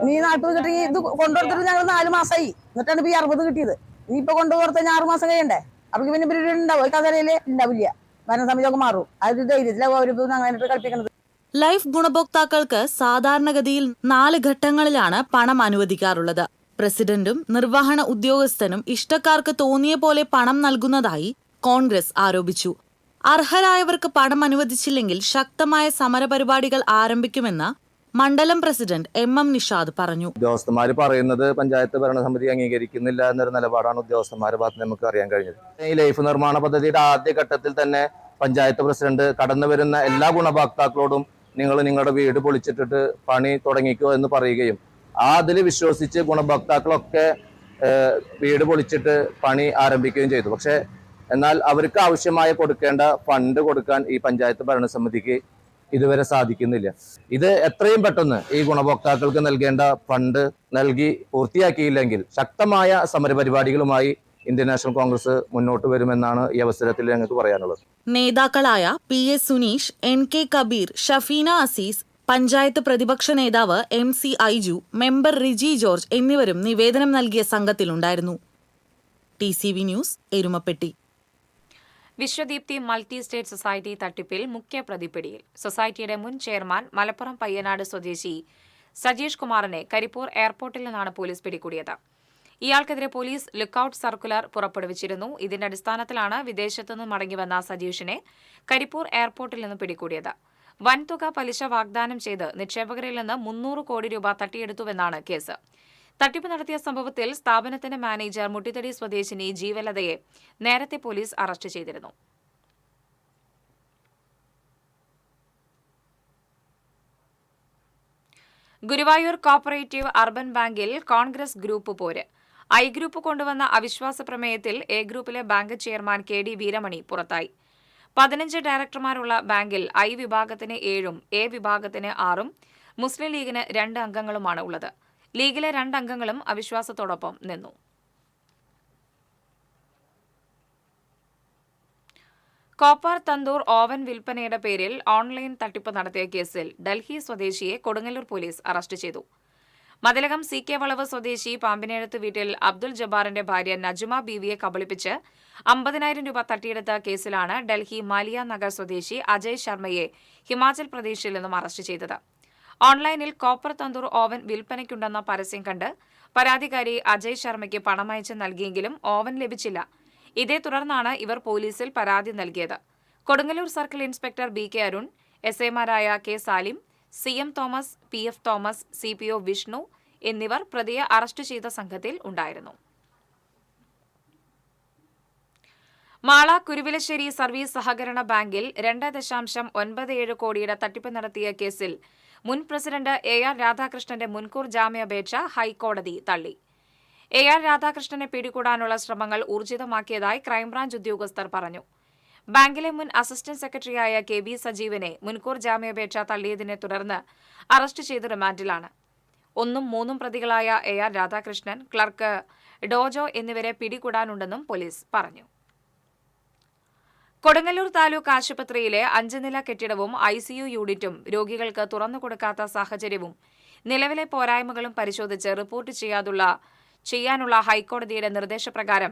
O: നീ നാട്ടിൽ കിട്ടി ഇത് കൊണ്ടുകൊടുത്തിട്ട് ഞങ്ങൾ 4 മാസമായി, എന്നിട്ടാണ് ഇപ്പൊ ഈ 60 കിട്ടിയത്. നീ ഇപ്പൊ കൊണ്ടുകൊടുത്ത 6 മാസം കഴിയണ്ടേ? അപ്പൊ പിന്നെ ഇവര് ഉണ്ടാവും, കഥയില് ഉണ്ടാവില്ല. ഭരണസമിതിയൊക്കെ മാറും. അത് ധൈര്യത്തിലാണ് അവർ അങ്ങനെ കളിപ്പിക്കുന്നത്.
N: ലൈഫ് ഗുണഭോക്താക്കൾക്ക് സാധാരണഗതിയിൽ 4 ഘട്ടങ്ങളിലാണ് പണം അനുവദിക്കാറുള്ളത്. പ്രസിഡന്റും നിർവഹണ ഉദ്യോഗസ്ഥനും ഇഷ്ടക്കാർക്ക് തോന്നിയ പോലെ പണം നൽകുന്നതായി കോൺഗ്രസ് ആരോപിച്ചു. അർഹരായവർക്ക് പണം അനുവദിച്ചില്ലെങ്കിൽ ശക്തമായ സമരപരിപാടികൾ ആരംഭിക്കുമെന്ന് മണ്ഡലം പ്രസിഡന്റ് MM നിഷാദ് പറഞ്ഞു.
C: ഉദ്യോഗസ്ഥന്മാർ പറയുന്നത് പഞ്ചായത്ത് ഭരണസമിതി അംഗീകരിക്കുന്നില്ല എന്നൊരു നിലപാടാണ് ഉദ്യോഗസ്ഥന്മാരുടെ ഭാഗത്ത് നമുക്ക് അറിയാൻ കഴിഞ്ഞത്. ഈ ലൈഫ് നിർമ്മാണ പദ്ധതിയുടെ ആദ്യഘട്ടത്തിൽ തന്നെ പഞ്ചായത്ത് പ്രസിഡന്റ് കടന്നു വരുന്ന എല്ലാ ഗുണഭോക്താക്കളോടും നിങ്ങൾ നിങ്ങളുടെ വീട് പൊളിച്ചിട്ടിട്ട് പണി തുടങ്ങിക്കോ എന്ന് പറയുകയും അതിൽ വിശ്വസിച്ച് ഗുണഭോക്താക്കളൊക്കെ വീട് പൊളിച്ചിട്ട് പണി ആരംഭിക്കുകയും ചെയ്തു. പക്ഷെ എന്നാൽ അവർക്ക് ആവശ്യമായ കൊടുക്കേണ്ട ഫണ്ട് കൊടുക്കാൻ ഈ പഞ്ചായത്ത് ഭരണസമിതിക്ക് ഇതുവരെ സാധിക്കുന്നില്ല. ഇത് എത്രയും പെട്ടെന്ന് ഈ ഗുണഭോക്താക്കൾക്ക് നൽകേണ്ട ഫണ്ട് നൽകി പൂർത്തിയാക്കിയില്ലെങ്കിൽ ശക്തമായ സമരപരിപാടികളുമായി ഇന്ത്യൻ നാഷണൽ കോൺഗ്രസ് മുന്നോട്ട് വരുമെന്നാണ് ഈ അവസരത്തിൽ ഞങ്ങൾക്ക് പറയാനുള്ളത്.
N: നേതാക്കളായ PS സുനീഷ്, NK കബീർ, ഷഫീന അസീസ്, പഞ്ചായത്ത് പ്രതിപക്ഷ നേതാവ് MC Aiju, member Riji George എന്നിവരും നിവേദനം നൽകിയ സംഘത്തിലുണ്ടായിരുന്നു. TCV news, Erumapetty.
A: Vishwadeepthi multi state society തട്ടിപ്പിൽ മുഖ്യ പ്രതി പിടിയിൽ. സൊസൈറ്റിയുടെ മുൻ ചെയർമാൻ മലപ്പുറം പയ്യനാട് സ്വദേശി സജീഷ് കുമാറിനെ കരിപ്പൂർ എയർപോർട്ടിൽ നിന്നാണ് പോലീസ് പിടികൂടിയത്. ഇയാൾക്കെതിരെ പോലീസ് ലുക്കൌട്ട് സർക്കുലർ പുറപ്പെടുവിച്ചിരുന്നു. ഇതിന്റെ അടിസ്ഥാനത്തിലാണ് വിദേശത്തുനിന്ന് മടങ്ങിവന്ന സജീഷിനെ കരിപ്പൂർ എയർപോർട്ടിൽ നിന്ന് പിടികൂടിയത്. വൻതുക പലിശ വാഗ്ദാനം ചെയ്ത് നിക്ഷേപകരിൽ നിന്ന് 300 കോടി രൂപ തട്ടിയെടുത്തുവെന്നാണ് കേസ്. തട്ടിപ്പ് നടത്തിയ സംഭവത്തിൽ സ്ഥാപനത്തിന്റെ മാനേജർ മുട്ടിത്തടി സ്വദേശിനി ജീവലതയെ നേരത്തെ പോലീസ് അറസ്റ്റ് ചെയ്തിരുന്നു. ഗുരുവായൂർ കോപ്പറേറ്റീവ് അർബൻ ബാങ്കിൽ കോൺഗ്രസ് ഗ്രൂപ്പ് പോര്. ഐ ഗ്രൂപ്പ് കൊണ്ടുവന്ന അവിശ്വാസ പ്രമേയത്തിൽ എ ഗ്രൂപ്പിലെ ബാങ്ക് ചെയർമാൻ KD വീരമണി പുറത്തായി. 15 ഡയറക്ടർമാരുള്ള ബാങ്കിൽ ഐ വിഭാഗത്തിന് 7ഉം എ വിഭാഗത്തിന് 6ഉം മുസ്ലിം ലീഗിന് 2 അംഗങ്ങളുമാണ് ഉള്ളത്. ലീഗിലെ 2 അംഗങ്ങളും അവിശ്വാസത്തോടൊപ്പം നിന്നു. കോപ്പർ തന്തൂർ ഓവൻ വിൽപ്പനയുടെ പേരിൽ ഓൺലൈൻ തട്ടിപ്പ് നടത്തിയ കേസിൽ ഡൽഹി സ്വദേശിയെ കൊടുങ്ങല്ലൂർ പോലീസ് അറസ്റ്റ് ചെയ്തു. മതിലകം CK വളവ് സ്വദേശി പാമ്പിനെഴുത്ത് വീട്ടിൽ അബ്ദുൽ ജബ്ബാറിന്റെ ഭാര്യ നജുമ ബീവിയെ കബളിപ്പിച്ച് 50,000 രൂപ തട്ടിയെടുത്ത കേസിലാണ് ഡൽഹി മാലിയ നഗർ സ്വദേശി അജയ് ശർമ്മയെ ഹിമാചൽ പ്രദേശിൽ നിന്നും അറസ്റ്റ് ചെയ്തത്. ഓൺലൈനിൽ കോപ്പർ തന്തൂർ ഓവൻ വിൽപ്പനയ്ക്കുണ്ടെന്ന പരസ്യം കണ്ട് പരാതിക്കാരി അജയ് ശർമ്മയ്ക്ക് പണമയച്ച് നൽകിയെങ്കിലും ഓവൻ ലഭിച്ചില്ല. ഇതേ തുടർന്നാണ് ഇവർ പോലീസിൽ പരാതി നൽകിയത്. Kodungallur circle inspector BK Arun, SAമാരായ K Salim, CM Thomas, PF Thomas, CPO Vishnu എന്നിവർ പ്രതിയെ അറസ്റ്റ് ചെയ്ത സംഘത്തിൽ ഉണ്ടായിരുന്നു. മാള കുരുവിലശ്ശേരി സർവീസ് സഹകരണ ബാങ്കിൽ 2.97 കോടിയുടെ തട്ടിപ്പ് നടത്തിയ കേസിൽ മുൻ പ്രസിഡന്റ് AR രാധാകൃഷ്ണന്റെ മുൻകൂർ ജാമ്യാപേക്ഷ ഹൈക്കോടതി തള്ളി. AR രാധാകൃഷ്ണനെ പിടികൂടാനുള്ള ശ്രമങ്ങൾ ഊർജിതമാക്കിയതായി ക്രൈംബ്രാഞ്ച് ഉദ്യോഗസ്ഥർ പറഞ്ഞു. ബാങ്കിലെ മുൻ അസിസ്റ്റന്റ് സെക്രട്ടറിയായ KB സജീവനെ മുൻകൂർ ജാമ്യാപേക്ഷ തള്ളിയതിനെ തുടർന്ന് അറസ്റ്റ് ചെയ്ത് റിമാൻഡിലാണ്. 1ഉം 3ഉം പ്രതികളായ AR രാധാകൃഷ്ണൻ, ക്ലർക്ക് ഡോജോ എന്നിവരെ പിടികൂടാനുണ്ടെന്നും പോലീസ് പറഞ്ഞു. കൊടുങ്ങല്ലൂർ താലൂക്ക് ആശുപത്രിയിലെ 5-നില കെട്ടിടവും ICU യൂണിറ്റും രോഗികൾക്ക് തുറന്നുകൊടുക്കാത്ത സാഹചര്യവും നിലവിലെ പോരായ്മകളും പരിശോധിച്ച് റിപ്പോർട്ട് ചെയ്യാനുള്ള ഹൈക്കോടതിയുടെ നിർദ്ദേശപ്രകാരം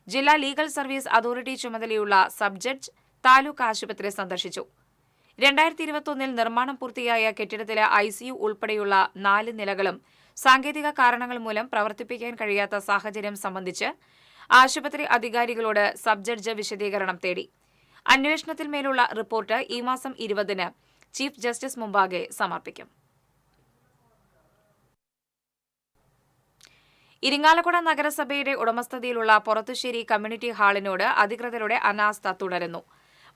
A: ജില്ലാ ലീഗൽ സർവീസ് അതോറിറ്റി ചുമതലയുള്ള സബ് ജഡ്ജ് താലൂക്ക് ആശുപത്രി സന്ദർശിച്ചു. 2021 നിർമ്മാണം പൂർത്തിയായ കെട്ടിടത്തിലെ ICU ഉൾപ്പെടെയുള്ള 4 നിലകളും സാങ്കേതിക കാരണങ്ങൾ മൂലം പ്രവർത്തിപ്പിക്കാൻ കഴിയാത്ത സാഹചര്യം സംബന്ധിച്ച് ആശുപത്രി അധികാരികളോട് സബ് ജഡ്ജ് വിശദീകരണം തേടി. അന്വേഷണത്തിന്മേലുള്ള റിപ്പോർട്ട് ഈ മാസം 20-ന് ചീഫ് ജസ്റ്റിസ് മുമ്പാകെ സമർപ്പിക്കും. ഇരിങ്ങാലക്കുട നഗരസഭയുടെ ഉടമസ്ഥതയിലുള്ള പൊറത്തുശ്ശേരി കമ്മ്യൂണിറ്റി ഹാളിനോട് അധികൃതരുടെ അനാസ്ഥ തുടരുന്നു.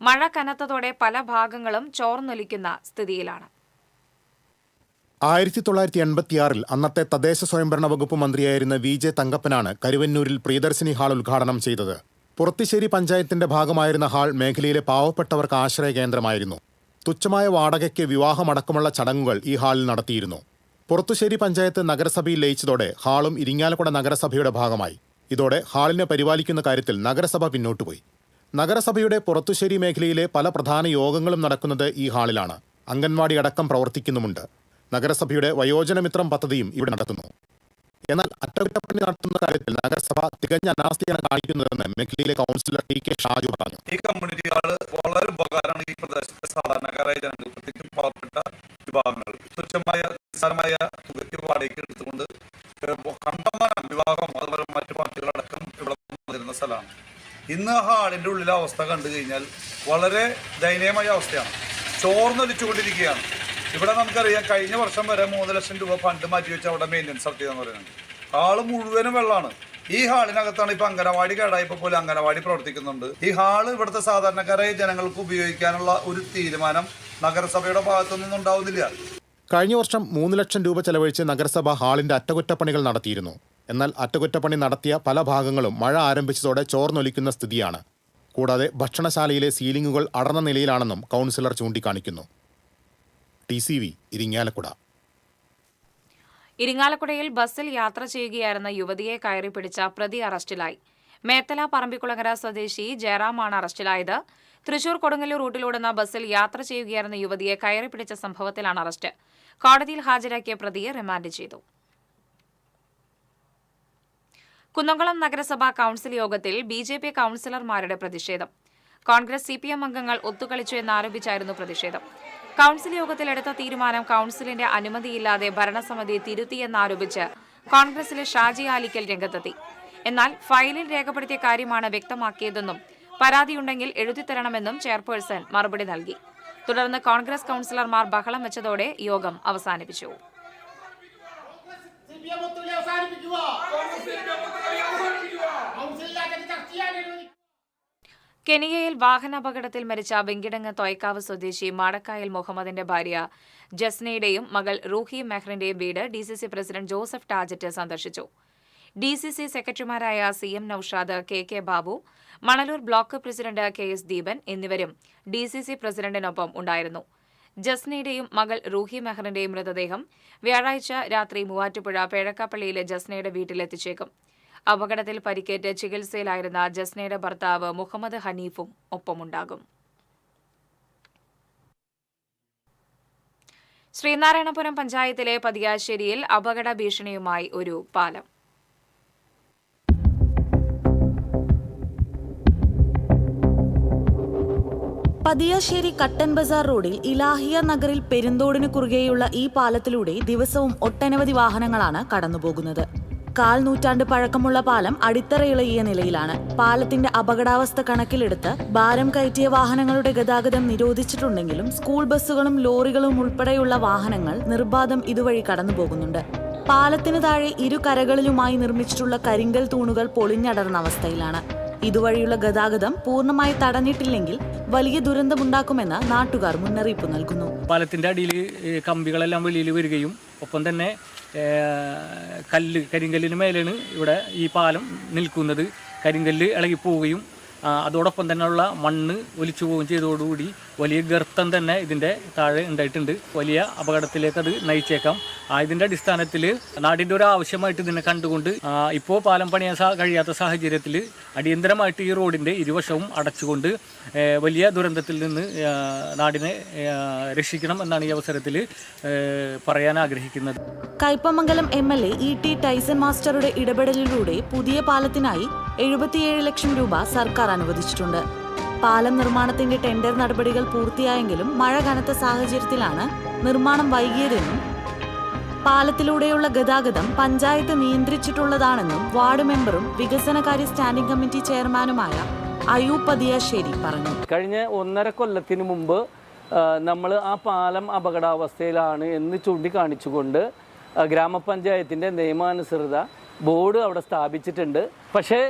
A: മഴ കനത്തതോടെ പല ഭാഗങ്ങളും ചോർന്നൊലിക്കുന്ന സ്ഥിതിയിലാണ്.
P: 1986-ൽ അന്നത്തെ തദ്ദേശ സ്വയംഭരണ വകുപ്പ് മന്ത്രിയായിരുന്ന VJ തങ്കപ്പനാണ് കരുവന്നൂരിൽ പ്രിയദർശിനി ഹാൾ ഉദ്ഘാടനം ചെയ്തത്. പുറത്തിശ്ശേരി പഞ്ചായത്തിന്റെ ഭാഗമായിരുന്ന ഹാൾ മേഖലയിലെ പാവപ്പെട്ടവർക്ക് ആശ്രയ കേന്ദ്രമായിരുന്നു. തുച്ഛമായ വാടകയ്ക്ക് വിവാഹമടക്കമുള്ള ചടങ്ങുകൾ ഈ ഹാളിൽ നടത്തിയിരുന്നു. പുറത്തുശ്ശേരി പഞ്ചായത്ത് നഗരസഭയിൽ ലയിച്ചതോടെ ഹാളും ഇരിങ്ങാലക്കുട നഗരസഭയുടെ ഭാഗമായി. ഇതോടെ ഹാളിനെ പരിപാലിക്കുന്ന കാര്യത്തിൽ നഗരസഭ പിന്നോട്ടുപോയി. നഗരസഭയുടെ പുറത്തുശ്ശേരി മേഖലയിലെ പല പ്രധാന യോഗങ്ങളും നടക്കുന്നത് ഈ ഹാളിലാണ്. അംഗൻവാടി അടക്കം പ്രവർത്തിക്കുന്നുമുണ്ട്. നഗരസഭയുടെ വയോജനമിത്രം പദ്ധതിയും ഇവിടെ നടത്തുന്നു. എന്നാൽ അറ്റകുറ്റപ്പണി നടത്തുന്ന കാര്യത്തിൽ നഗരസഭ തികഞ്ഞ അനാസ്ഥയാണ് കാണിക്കുന്നതെന്ന് മേഖലയിലെ കൗൺസിലർ TK ഷാജു പറഞ്ഞു.
Q: ഈ കമ്മ്യൂണിറ്റി ഹാള് വളരെ ഉപകാരമാണ് ഈ പ്രദേശത്തെ സാധാരണക്കാരായ ജനങ്ങൾ, പ്രത്യേകിച്ചും പാവപ്പെട്ട വിഭാഗങ്ങൾ. തുച്ഛമായ നിസ്സാരമായ തുകയ്ക്ക് വാടകയ്ക്ക് എടുത്തുകൊണ്ട് കണ്ടമാനം വിവാഹം അതുപോലെ മറ്റു പാർട്ടികളടക്കം ഇവിടെ വന്നിരുന്ന സ്ഥലമാണ്. ഇന്ന് ഹാളിന്റെ ഉള്ളിലെ അവസ്ഥ കണ്ടു കഴിഞ്ഞാൽ വളരെ ദയനീയമായ അവസ്ഥയാണ്. ചോർന്നൊലിച്ചുകൊണ്ടിരിക്കുകയാണ്. ഇവിടെ നമുക്കറിയാം, കഴിഞ്ഞ വർഷം വരെ 3 ലക്ഷം രൂപ ഫണ്ട് മാറ്റി വെച്ച് അവിടെ മെയിൻ്റനൻസ് നടത്തിയെന്ന് പറയുന്നത്. ഹാള് മുഴുവനും വെള്ളമാണ്. ഈ ഹാളിനകത്താണ് ഇപ്പൊ അംഗനവാടി കേടായപ്പോൾ പോലും അംഗനവാടി പ്രവർത്തിക്കുന്നുണ്ട്. ഈ ഹാള് ഇവിടുത്തെ സാധാരണക്കാരായ ജനങ്ങൾക്ക് ഉപയോഗിക്കാനുള്ള ഒരു തീരുമാനം നഗരസഭയുടെ ഭാഗത്തുനിന്നും ഉണ്ടാവുന്നില്ല.
P: കഴിഞ്ഞ വർഷം 3 ലക്ഷം രൂപ ചെലവഴിച്ച് നഗരസഭ ഹാളിന്റെ അറ്റകുറ്റപ്പണികൾ നടത്തിയിരുന്നു. എന്നാൽ അറ്റകുറ്റപ്പണി നടത്തിയ പല ഭാഗങ്ങളും മഴ ആരംഭിച്ചതോടെ ചോർന്നൊലിക്കുന്ന സ്ഥിതിയാണ്. കൂടാതെ ഭക്ഷണശാലയിലെ സീലിംഗുകൾ അടർന്ന നിലയിലാണെന്നും കൗൺസിലർ ചൂണ്ടിക്കാണിക്കുന്നു. TCV ഇരിങ്ങാലക്കുട.
A: ഇരിങ്ങാലക്കുടയിൽ ബസ്സിൽ യാത്ര ചെയ്യുകയായിരുന്ന യുവതിയെ കയറി പിടിച്ച പ്രതി അറസ്റ്റിലായി. മേത്തല പറമ്പിക്കുളങ്ങര സ്വദേശി ജയറാമാണ് അറസ്റ്റിലായത്. തൃശൂർ കൊടുങ്ങല്ലൂർ റൂട്ടിലോടുന്ന ബസ്സിൽ യാത്ര ചെയ്യുകയായിരുന്ന യുവതിയെ കയറി പിടിച്ച സംഭവത്തിലാണ് അറസ്റ്റ്. കോടതിയിൽ ഹാജരാക്കിയ പ്രതിയെ റിമാൻഡ് ചെയ്തു. കുന്നംകുളം നഗരസഭാ കൌൺസിൽ യോഗത്തിൽ BJP കൌൺസിലർമാരുടെ പ്രതിഷേധം. കോൺഗ്രസ് CPM അംഗങ്ങൾ ഒത്തുകളിച്ചു എന്നാരോപിച്ചായിരുന്നു പ്രതിഷേധം. കൌൺസിൽ യോഗത്തിൽ എടുത്ത തീരുമാനം കൌൺസിലിന്റെ അനുമതിയില്ലാതെ ഭരണസമിതി തിരുത്തിയെന്നാരോപിച്ച് കോൺഗ്രസിലെ ഷാജി ആലിക്കൽ രംഗത്തെത്തി. എന്നാൽ ഫയലിൽ രേഖപ്പെടുത്തിയ കാര്യമാണ് വ്യക്തമാക്കിയതെന്നും പരാതിയുണ്ടെങ്കിൽ എഴുതിത്തരണമെന്നും ചെയർപേഴ്സൺ മറുപടി നൽകി. തുടർന്ന് കോൺഗ്രസ് കൌൺസിലർമാർ ബഹളം വെച്ചതോടെ യോഗം അവസാനിപ്പിച്ചു. കെനിയയിൽ വാഹനാപകടത്തിൽ മരിച്ച വെങ്കിടങ്ങ് തോയ്ക്കാവ് സ്വദേശി മാടക്കായൽ മുഹമ്മദിന്റെ ഭാര്യ ജസ്നയുടെയും മകൾ റൂഹി മെഹ്റിന്റെയും വീട് DCC പ്രസിഡന്റ് ജോസഫ് ടാജറ്റ് സന്ദർശിച്ചു. DCC സെക്രട്ടറിമാരായ CM Naushad, KK Babu, Manalur block president KS Deepan എന്നിവരും DCC പ്രസിഡന്റിനൊപ്പം ഉണ്ടായിരുന്നു. ജസ്നയുടെയും മകൾ റൂഹി മെഹ്റിന്റെയും മൃതദേഹം വ്യാഴാഴ്ച രാത്രി മൂവാറ്റുപുഴ പേഴക്കാപ്പള്ളിയിലെ ജസ്നയുടെ വീട്ടിലെത്തിച്ചേക്കും. അപകടത്തിൽ പരിക്കേറ്റ് ചികിത്സയിലായിരുന്ന ജസ്നയുടെ ഭർത്താവ് മുഹമ്മദ് ഹനീഫും ഒപ്പമുണ്ടാകും. ശ്രീനാരായണപുരം പഞ്ചായത്തിലെ പതിയാശ്ശേരിയിൽ അപകട ഭീഷണിയുമായി ഒരു പാലം.
N: പതിയാശ്ശേരി കട്ടൻ ബസാർ റോഡിൽ ഇലാഹിയ നഗറിൽ പെരുന്തോടിന് കുറുകെയുള്ള ഈ പാലത്തിലൂടെ ദിവസവും ഒട്ടനവധി വാഹനങ്ങളാണ് കടന്നുപോകുന്നത്. 1/4 നൂറ്റാണ്ട് പഴക്കമുള്ള പാലം അടിത്തറയിളകിയ നിലയിലാണ്. പാലത്തിന്റെ അപകടാവസ്ഥ കണക്കിലെടുത്ത് ഭാരം കയറ്റിയ വാഹനങ്ങളുടെ ഗതാഗതം നിരോധിച്ചിട്ടുണ്ടെങ്കിലും സ്കൂൾ ബസ്സുകളും ലോറികളും ഉൾപ്പെടെയുള്ള വാഹനങ്ങൾ നിർബാധം ഇതുവഴി കടന്നുപോകുന്നുണ്ട്. പാലത്തിന് താഴെ 2 കരകളിലുമായി നിർമ്മിച്ചിട്ടുള്ള കരിങ്കൽ തൂണുകൾ പൊളിഞ്ഞടർന്ന അവസ്ഥയിലാണ്. ഇതുവഴിയുള്ള ഗതാഗതം പൂർണ്ണമായി തടഞ്ഞിട്ടില്ലെങ്കിൽ വലിയ ദുരന്തമുണ്ടാക്കുമെന്ന് നാട്ടുകാർ മുന്നറിയിപ്പ് നൽകുന്നു.
E: പാലത്തിൻ്റെ അടിയിൽ കമ്പികളെല്ലാം വെളിയിൽ വരികയും ഒപ്പം തന്നെ കരിങ്കല്ലിന് മേലാണ് ഇവിടെ ഈ പാലം നിൽക്കുന്നത്. കരിങ്കല്ല് ഇളകിപ്പോവുകയും അതോടൊപ്പം തന്നെയുള്ള മണ്ണ് ഒലിച്ചു പോവുകയും ചെയ്തതോടുകൂടി വലിയ ഗർത്തം തന്നെ ഇതിൻ്റെ താഴെ ഉണ്ടായിട്ടുണ്ട്. വലിയ അപകടത്തിലേക്ക് അത് നയിച്ചേക്കാം. ഇതിൻ്റെ അടിസ്ഥാനത്തിൽ നാടിൻ്റെ ഒരു ആവശ്യമായിട്ട് ഇതിനെ കണ്ടുകൊണ്ട് ഇപ്പോൾ പാലം പണിയാൻ കഴിയാത്ത സാഹചര്യത്തിൽ അടിയന്തരമായിട്ട് ഈ റോഡിൻ്റെ ഇരുവശവും അടച്ചുകൊണ്ട് വലിയ ദുരന്തത്തിൽ നിന്ന് നാടിനെ രക്ഷിക്കണം എന്നാണ് ഈ അവസരത്തിൽ പറയാൻ ആഗ്രഹിക്കുന്നത്.
N: Kaipamangalam MLA E.T. ടൈസൺ മാസ്റ്ററുടെ ഇടപെടലിലൂടെ പുതിയ പാലത്തിനായി 77 ലക്ഷം രൂപ സർക്കാർ അനുവദിച്ചിട്ടുണ്ട്. പാലം നിർമ്മാണത്തിന്റെ ടെൻഡർ നടപടികൾ പൂർത്തിയായെങ്കിലും മഴ കനത്ത സാഹചര്യത്തിലാണ് നിർമ്മാണം വൈകിയതെന്നും പാലത്തിലൂടെയുള്ള ഗതാഗതം പഞ്ചായത്ത് നിയന്ത്രിച്ചിട്ടുള്ളതാണെന്നും വാർഡ് മെമ്പറും വികസനകാര്യ സ്റ്റാൻഡിംഗ് കമ്മിറ്റി ചെയർമാനുമായ അയൂബ് പതിയാശ്ശേരി പറഞ്ഞു.
E: കഴിഞ്ഞ 1.5 കൊല്ലത്തിന് മുമ്പ് നമ്മൾ ആ പാലം അപകടാവസ്ഥയിലാണ് എന്ന് ചൂണ്ടിക്കാണിച്ചുകൊണ്ട് ഗ്രാമപഞ്ചായത്തിൻ്റെ നിയമാനുസൃത ബോർഡ് അവിടെ സ്ഥാപിച്ചിട്ടുണ്ട്. പക്ഷേ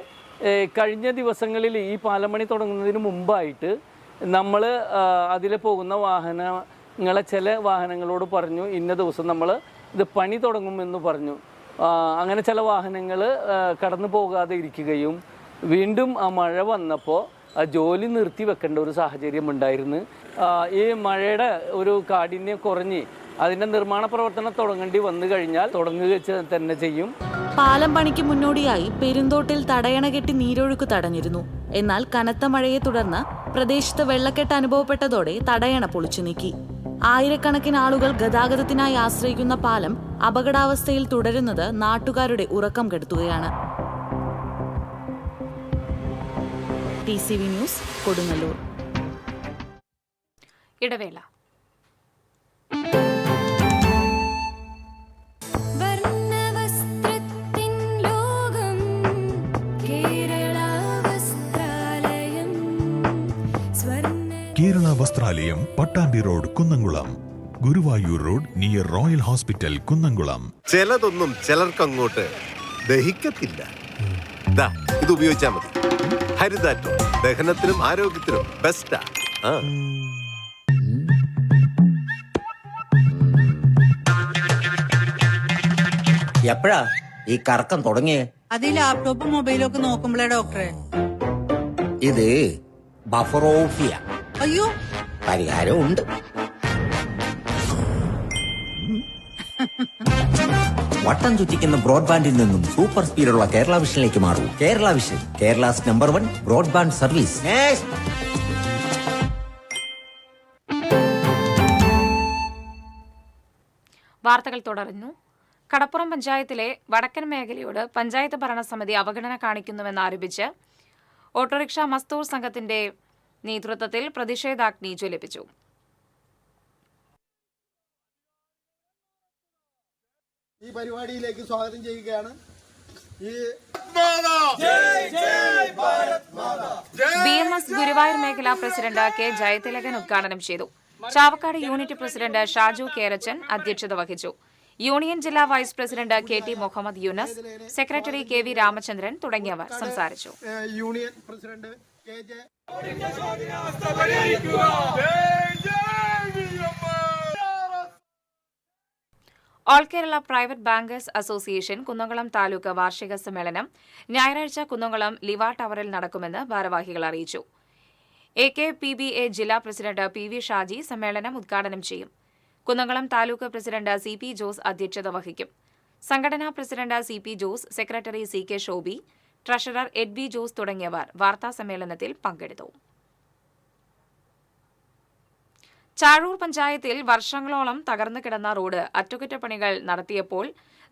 E: കഴിഞ്ഞ ദിവസങ്ങളിൽ ഈ പാലം പണി തുടങ്ങുന്നതിന് മുമ്പായിട്ട് നമ്മൾ അതിൽ പോകുന്ന ചില വാഹനങ്ങളോട് പറഞ്ഞു ഇന്ന ദിവസം നമ്മൾ ഇത് പണി തുടങ്ങുമെന്ന് പറഞ്ഞു. അങ്ങനെ ചില വാഹനങ്ങൾ കടന്നു പോകാതെ ഇരിക്കുകയും വീണ്ടും ആ മഴ വന്നപ്പോൾ ജോലി നിർത്തി വെക്കേണ്ട ഒരു സാഹചര്യം ഉണ്ടായിരുന്നു. ഈ മഴയുടെ ഒരു കാഠിന്യം കുറഞ്ഞ് അതിൻ്റെ നിർമ്മാണ പ്രവർത്തനം തുടങ്ങേണ്ടി വന്നു കഴിഞ്ഞാൽ തുടങ്ങുക തന്നെ ചെയ്യും.
N: പാലം പണിക്ക് മുന്നോടിയായി പെരുന്തോട്ടിൽ തടയണ കെട്ടി നീരൊഴുക്ക് തടഞ്ഞിരുന്നു. എന്നാൽ കനത്ത മഴയെ തുടർന്ന് പ്രദേശത്ത് വെള്ളക്കെട്ട് അനുഭവപ്പെട്ടതോടെ തടയണ പൊളിച്ചു നീക്കി. ആയിരക്കണക്കിന് ആളുകൾ ഗതാഗതത്തിനായി ആശ്രയിക്കുന്ന പാലം അപകടാവസ്ഥയിൽ തുടരുന്നത് നാട്ടുകാരുടെ ഉറക്കം കെടുത്തുകയാണ്. TCV news, Kodungallur.
A: ഇടവേള.
R: Kerala Vasthralayam, Pattambi road, Kunnamkulam. Guruvayur road near royal hospital, Kunnamkulam.
S: ചിലതൊന്നും ചിലർക്കങ്ങോട്ട് ദഹിക്കത്തില്ല. ഇത് ഉപയോഗിച്ചാൽ മതി. ഹരിതാറ്റോ ദഹനത്തിനും ആരോഗ്യത്തിനും ബെസ്റ്റാ.
T: എപ്പോഴാ ഈ കറക്കം തുടങ്ങിയേ?
U: അത് ലാപ്ടോപ്പും മൊബൈലും ഒക്കെ നോക്കുമ്പോഴേ ഡോക്ടറെ.
T: ഇത് ബഫറോഫിയ.
U: അയ്യോ,
T: പരിഹാരം ഉണ്ട്. വട്ടം ചുറ്റിക്കുന്ന ബ്രോഡ്ബാൻഡിൽ നിന്നും സൂപ്പർ സ്പീഡുള്ള കേരള വിഷനിലേക്ക് മാറൂ. Kerala vision, Kerala's number 1 broadband service.
A: വാർത്തകൾ തുടരുന്നു. കടപ്പുറം പഞ്ചായത്തിലെ വടക്കൻ മേഖലയോട് പഞ്ചായത്ത് ഭരണസമിതി അവഗണന കാണിക്കുന്നുവെന്നാരോപിച്ച് ഓട്ടോറിക്ഷ മസ്തൂർ സംഘത്തിന്റെ നേതൃത്വത്തിൽ പ്രതിഷേധാഗ്നി ജ്വലിപ്പിച്ചു.
V: ഈ പരിപാടിയിലേക്ക് സ്വാഗതം ചെയ്യുകയാണ്.
A: BMS ഗുരുവായൂർ മേഖലാ പ്രസിഡന്റ് K. ജയതിലകൻ ഉദ്ഘാടനം ചെയ്തു. ചാവക്കാട് യൂണിറ്റ് പ്രസിഡന്റ് ഷാജു കേരച്ചൻ അധ്യക്ഷത വഹിച്ചു. യൂണിയൻ ജില്ലാ vice president KT Muhammad Yunus, secretary KV Ramachandran തുടങ്ങിയവർ സംസാരിച്ചു.
V: Union president KJ
A: all Kerala private bankers association Kunnamkulam taluk വാർഷിക സമ്മേളനം ഞായറാഴ്ച കുന്നംകുളം ലിവ ടവറിൽ നടക്കുമെന്ന് ഭാരവാഹികൾ അറിയിച്ചു. AKPBA ജില്ലാ പ്രസിഡന്റ് PV ഷാജി സമ്മേളനം ഉദ്ഘാടനം ചെയ്യും. കുന്നംകുളം താലൂക്ക് പ്രസിഡന്റ് CP ജോസ് അധ്യക്ഷത വഹിക്കും. സംഘടനാ president CP Jose, secretary CK Shobi, treasurer EDB Jose തുടങ്ങിയവർ വാർത്താസമ്മേളനത്തിൽ പങ്കെടുത്തു. ചാഴൂർ പഞ്ചായത്തിൽ വർഷങ്ങളോളം തകർന്നു കിടന്ന റോഡ് അറ്റകുറ്റപ്പണികൾ നടത്തിയപ്പോൾ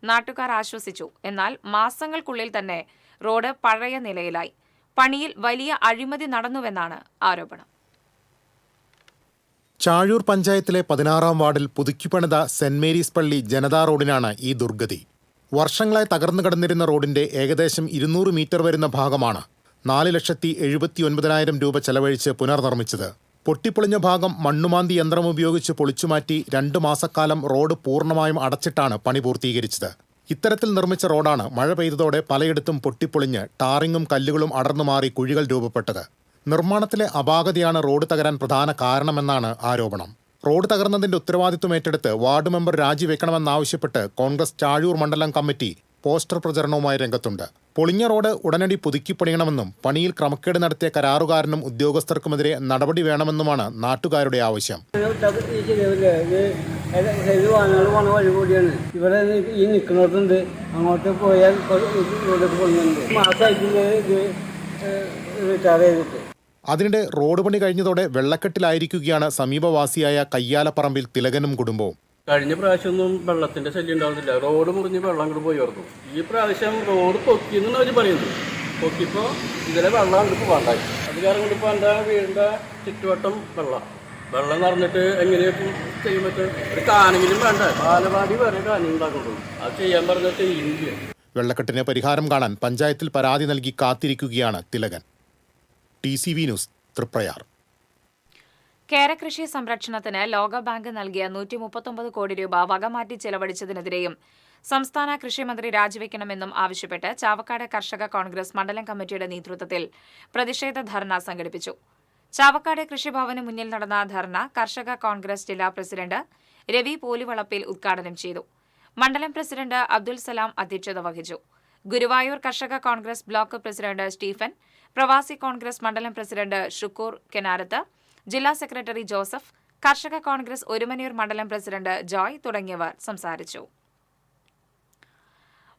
A: നാട്ടുകാർ ആശ്വസിച്ചു. എന്നാൽ മാസങ്ങൾക്കുള്ളിൽ തന്നെ റോഡ് പഴയ നിലയിലായി. പണിയിൽ വലിയ അഴിമതി നടന്നുവെന്നാണ് ആരോപണം.
P: ചാഴൂർ പഞ്ചായത്തിലെ 16-ാം വാർഡിൽ പുതുക്കിപ്പണിത സെന്റ് മേരീസ് പള്ളി ജനതാ റോഡിനാണ് ഈ ദുർഗതി. വർഷങ്ങളായി തകർന്നു കിടന്നിരുന്ന റോഡിന്റെ ഏകദേശം 200 മീറ്റർ വരുന്ന ഭാഗമാണ് 4,79,000 രൂപ ചെലവഴിച്ച് പുനർനിർമ്മിച്ചത്. പൊട്ടിപ്പൊളിഞ്ഞ ഭാഗം മണ്ണുമാന്തി യന്ത്രം ഉപയോഗിച്ച് പൊളിച്ചുമാറ്റി 2 മാസക്കാലം റോഡ് പൂർണ്ണമായും അടച്ചിട്ടാണ് പണി പൂർത്തീകരിച്ചത്. ഇത്തരത്തിൽ നിർമ്മിച്ച റോഡാണ് മഴ പെയ്തതോടെ പലയിടത്തും പൊട്ടിപ്പൊളിഞ്ഞ് ടാറിങ്ങും കല്ലുകളും അടർന്നു മാറി കുഴികൾ രൂപപ്പെട്ടത്. നിർമ്മാണത്തിലെ അപാകതയാണ് റോഡ് തകരാൻ പ്രധാന കാരണമെന്നാണ് ആരോപണം. റോഡ് തകർന്നതിന്റെ ഉത്തരവാദിത്വം ഏറ്റെടുത്ത് വാർഡ് മെമ്പർ രാജിവെക്കണമെന്നാവശ്യപ്പെട്ട് കോൺഗ്രസ് ചാഴൂർ മണ്ഡലം കമ്മിറ്റി പോസ്റ്റർ പ്രചരണവുമായി രംഗത്തുണ്ട്. പൊളിഞ്ഞ റോഡ് ഉടനടി പുതുക്കിപ്പണിയണമെന്നും പണിയിൽ ക്രമക്കേട് നടത്തിയ കരാറുകാരനും ഉദ്യോഗസ്ഥർക്കുമെതിരെ നടപടി വേണമെന്നുമാണ് നാട്ടുകാരുടെ ആവശ്യം.
B: ഇവിടെ ഈ നിൽക്കുന്നുണ്ട്, അങ്ങോട്ട് പോയാൽ
P: അതിനിടെ റോഡ് പണി കഴിഞ്ഞതോടെ വെള്ളക്കെട്ടിലായിരിക്കുകയാണ് സമീപവാസിയായ കയ്യാലപ്പറമ്പിൽ തിലകനും കുടുംബവും.
E: കഴിഞ്ഞ പ്രാവശ്യമൊന്നും വെള്ളത്തിന്റെ ശല്യം ഉണ്ടാവുന്നില്ല. റോഡ് മുറിഞ്ഞ് വെള്ളം അങ്ങോട്ട് പോയി ഓർക്കും. ഈ പ്രാവശ്യം റോഡ് പൊക്കിയെന്നാണ് അവർ പറയുന്നത്. പൊക്കിയപ്പോൾ ഇതിലെ വെള്ളം അങ്ങോട്ട് പോകണ്ടായി. അത് കാരണം കൊണ്ട് ഇപ്പോൾ എൻ്റെ വീടിൻ്റെ ചുറ്റുവട്ടം വെള്ളം നിറഞ്ഞിട്ട് എങ്ങനെയൊക്കെ ചെയ്യാൻ പറ്റും? ഒരു കാനെങ്കിലും വേണ്ട, ബാലവാടി വരെ കാനം ഉണ്ടാക്കുള്ളൂ. അത് ചെയ്യാൻ പറഞ്ഞാൽ ചെയ്യുന്നില്ല.
P: വെള്ളക്കെട്ടിന് പരിഹാരം കാണാൻ പഞ്ചായത്തിൽ പരാതി നൽകി കാത്തിരിക്കുകയാണ് തിലകൻ. TCV news, Thriprayar.
A: കേരകൃഷി സംരക്ഷണത്തിന് ലോകബാങ്ക് നൽകിയ 139 കോടി രൂപ വകമാറ്റി ചെലവഴിച്ചതിനെതിരെയും സംസ്ഥാന കൃഷിമന്ത്രി രാജിവെക്കണമെന്നും ആവശ്യപ്പെട്ട് ചാവക്കാട് കർഷക കോൺഗ്രസ് മണ്ഡലം കമ്മിറ്റിയുടെ നേതൃത്വത്തിൽ പ്രതിഷേധ ധർണ സംഘടിപ്പിച്ചു. ചാവക്കാട് കൃഷിഭവന് മുന്നിൽ നടന്ന ധർണ കർഷക കോൺഗ്രസ് ജില്ലാ പ്രസിഡന്റ് രവി പോലിവളപ്പിൽ ഉദ്ഘാടനം ചെയ്തു. മണ്ഡലം പ്രസിഡന്റ് അബ്ദുൽ സലാം അധ്യക്ഷത വഹിച്ചു. ഗുരുവായൂർ കർഷക കോൺഗ്രസ് ബ്ലോക്ക് പ്രസിഡന്റ് സ്റ്റീഫൻ, പ്രവാസി കോൺഗ്രസ് മണ്ഡലം പ്രസിഡന്റ് ഷുക്കൂർ കെനാരത്ത്, ജില്ലാ സെക്രട്ടറി ജോസഫ്, കർഷക കോൺഗ്രസ് ഒരുമനയൂർ മണ്ഡലം പ്രസിഡന്റ് ജോയ് തുടങ്ങിയവർ സംസാരിച്ചു.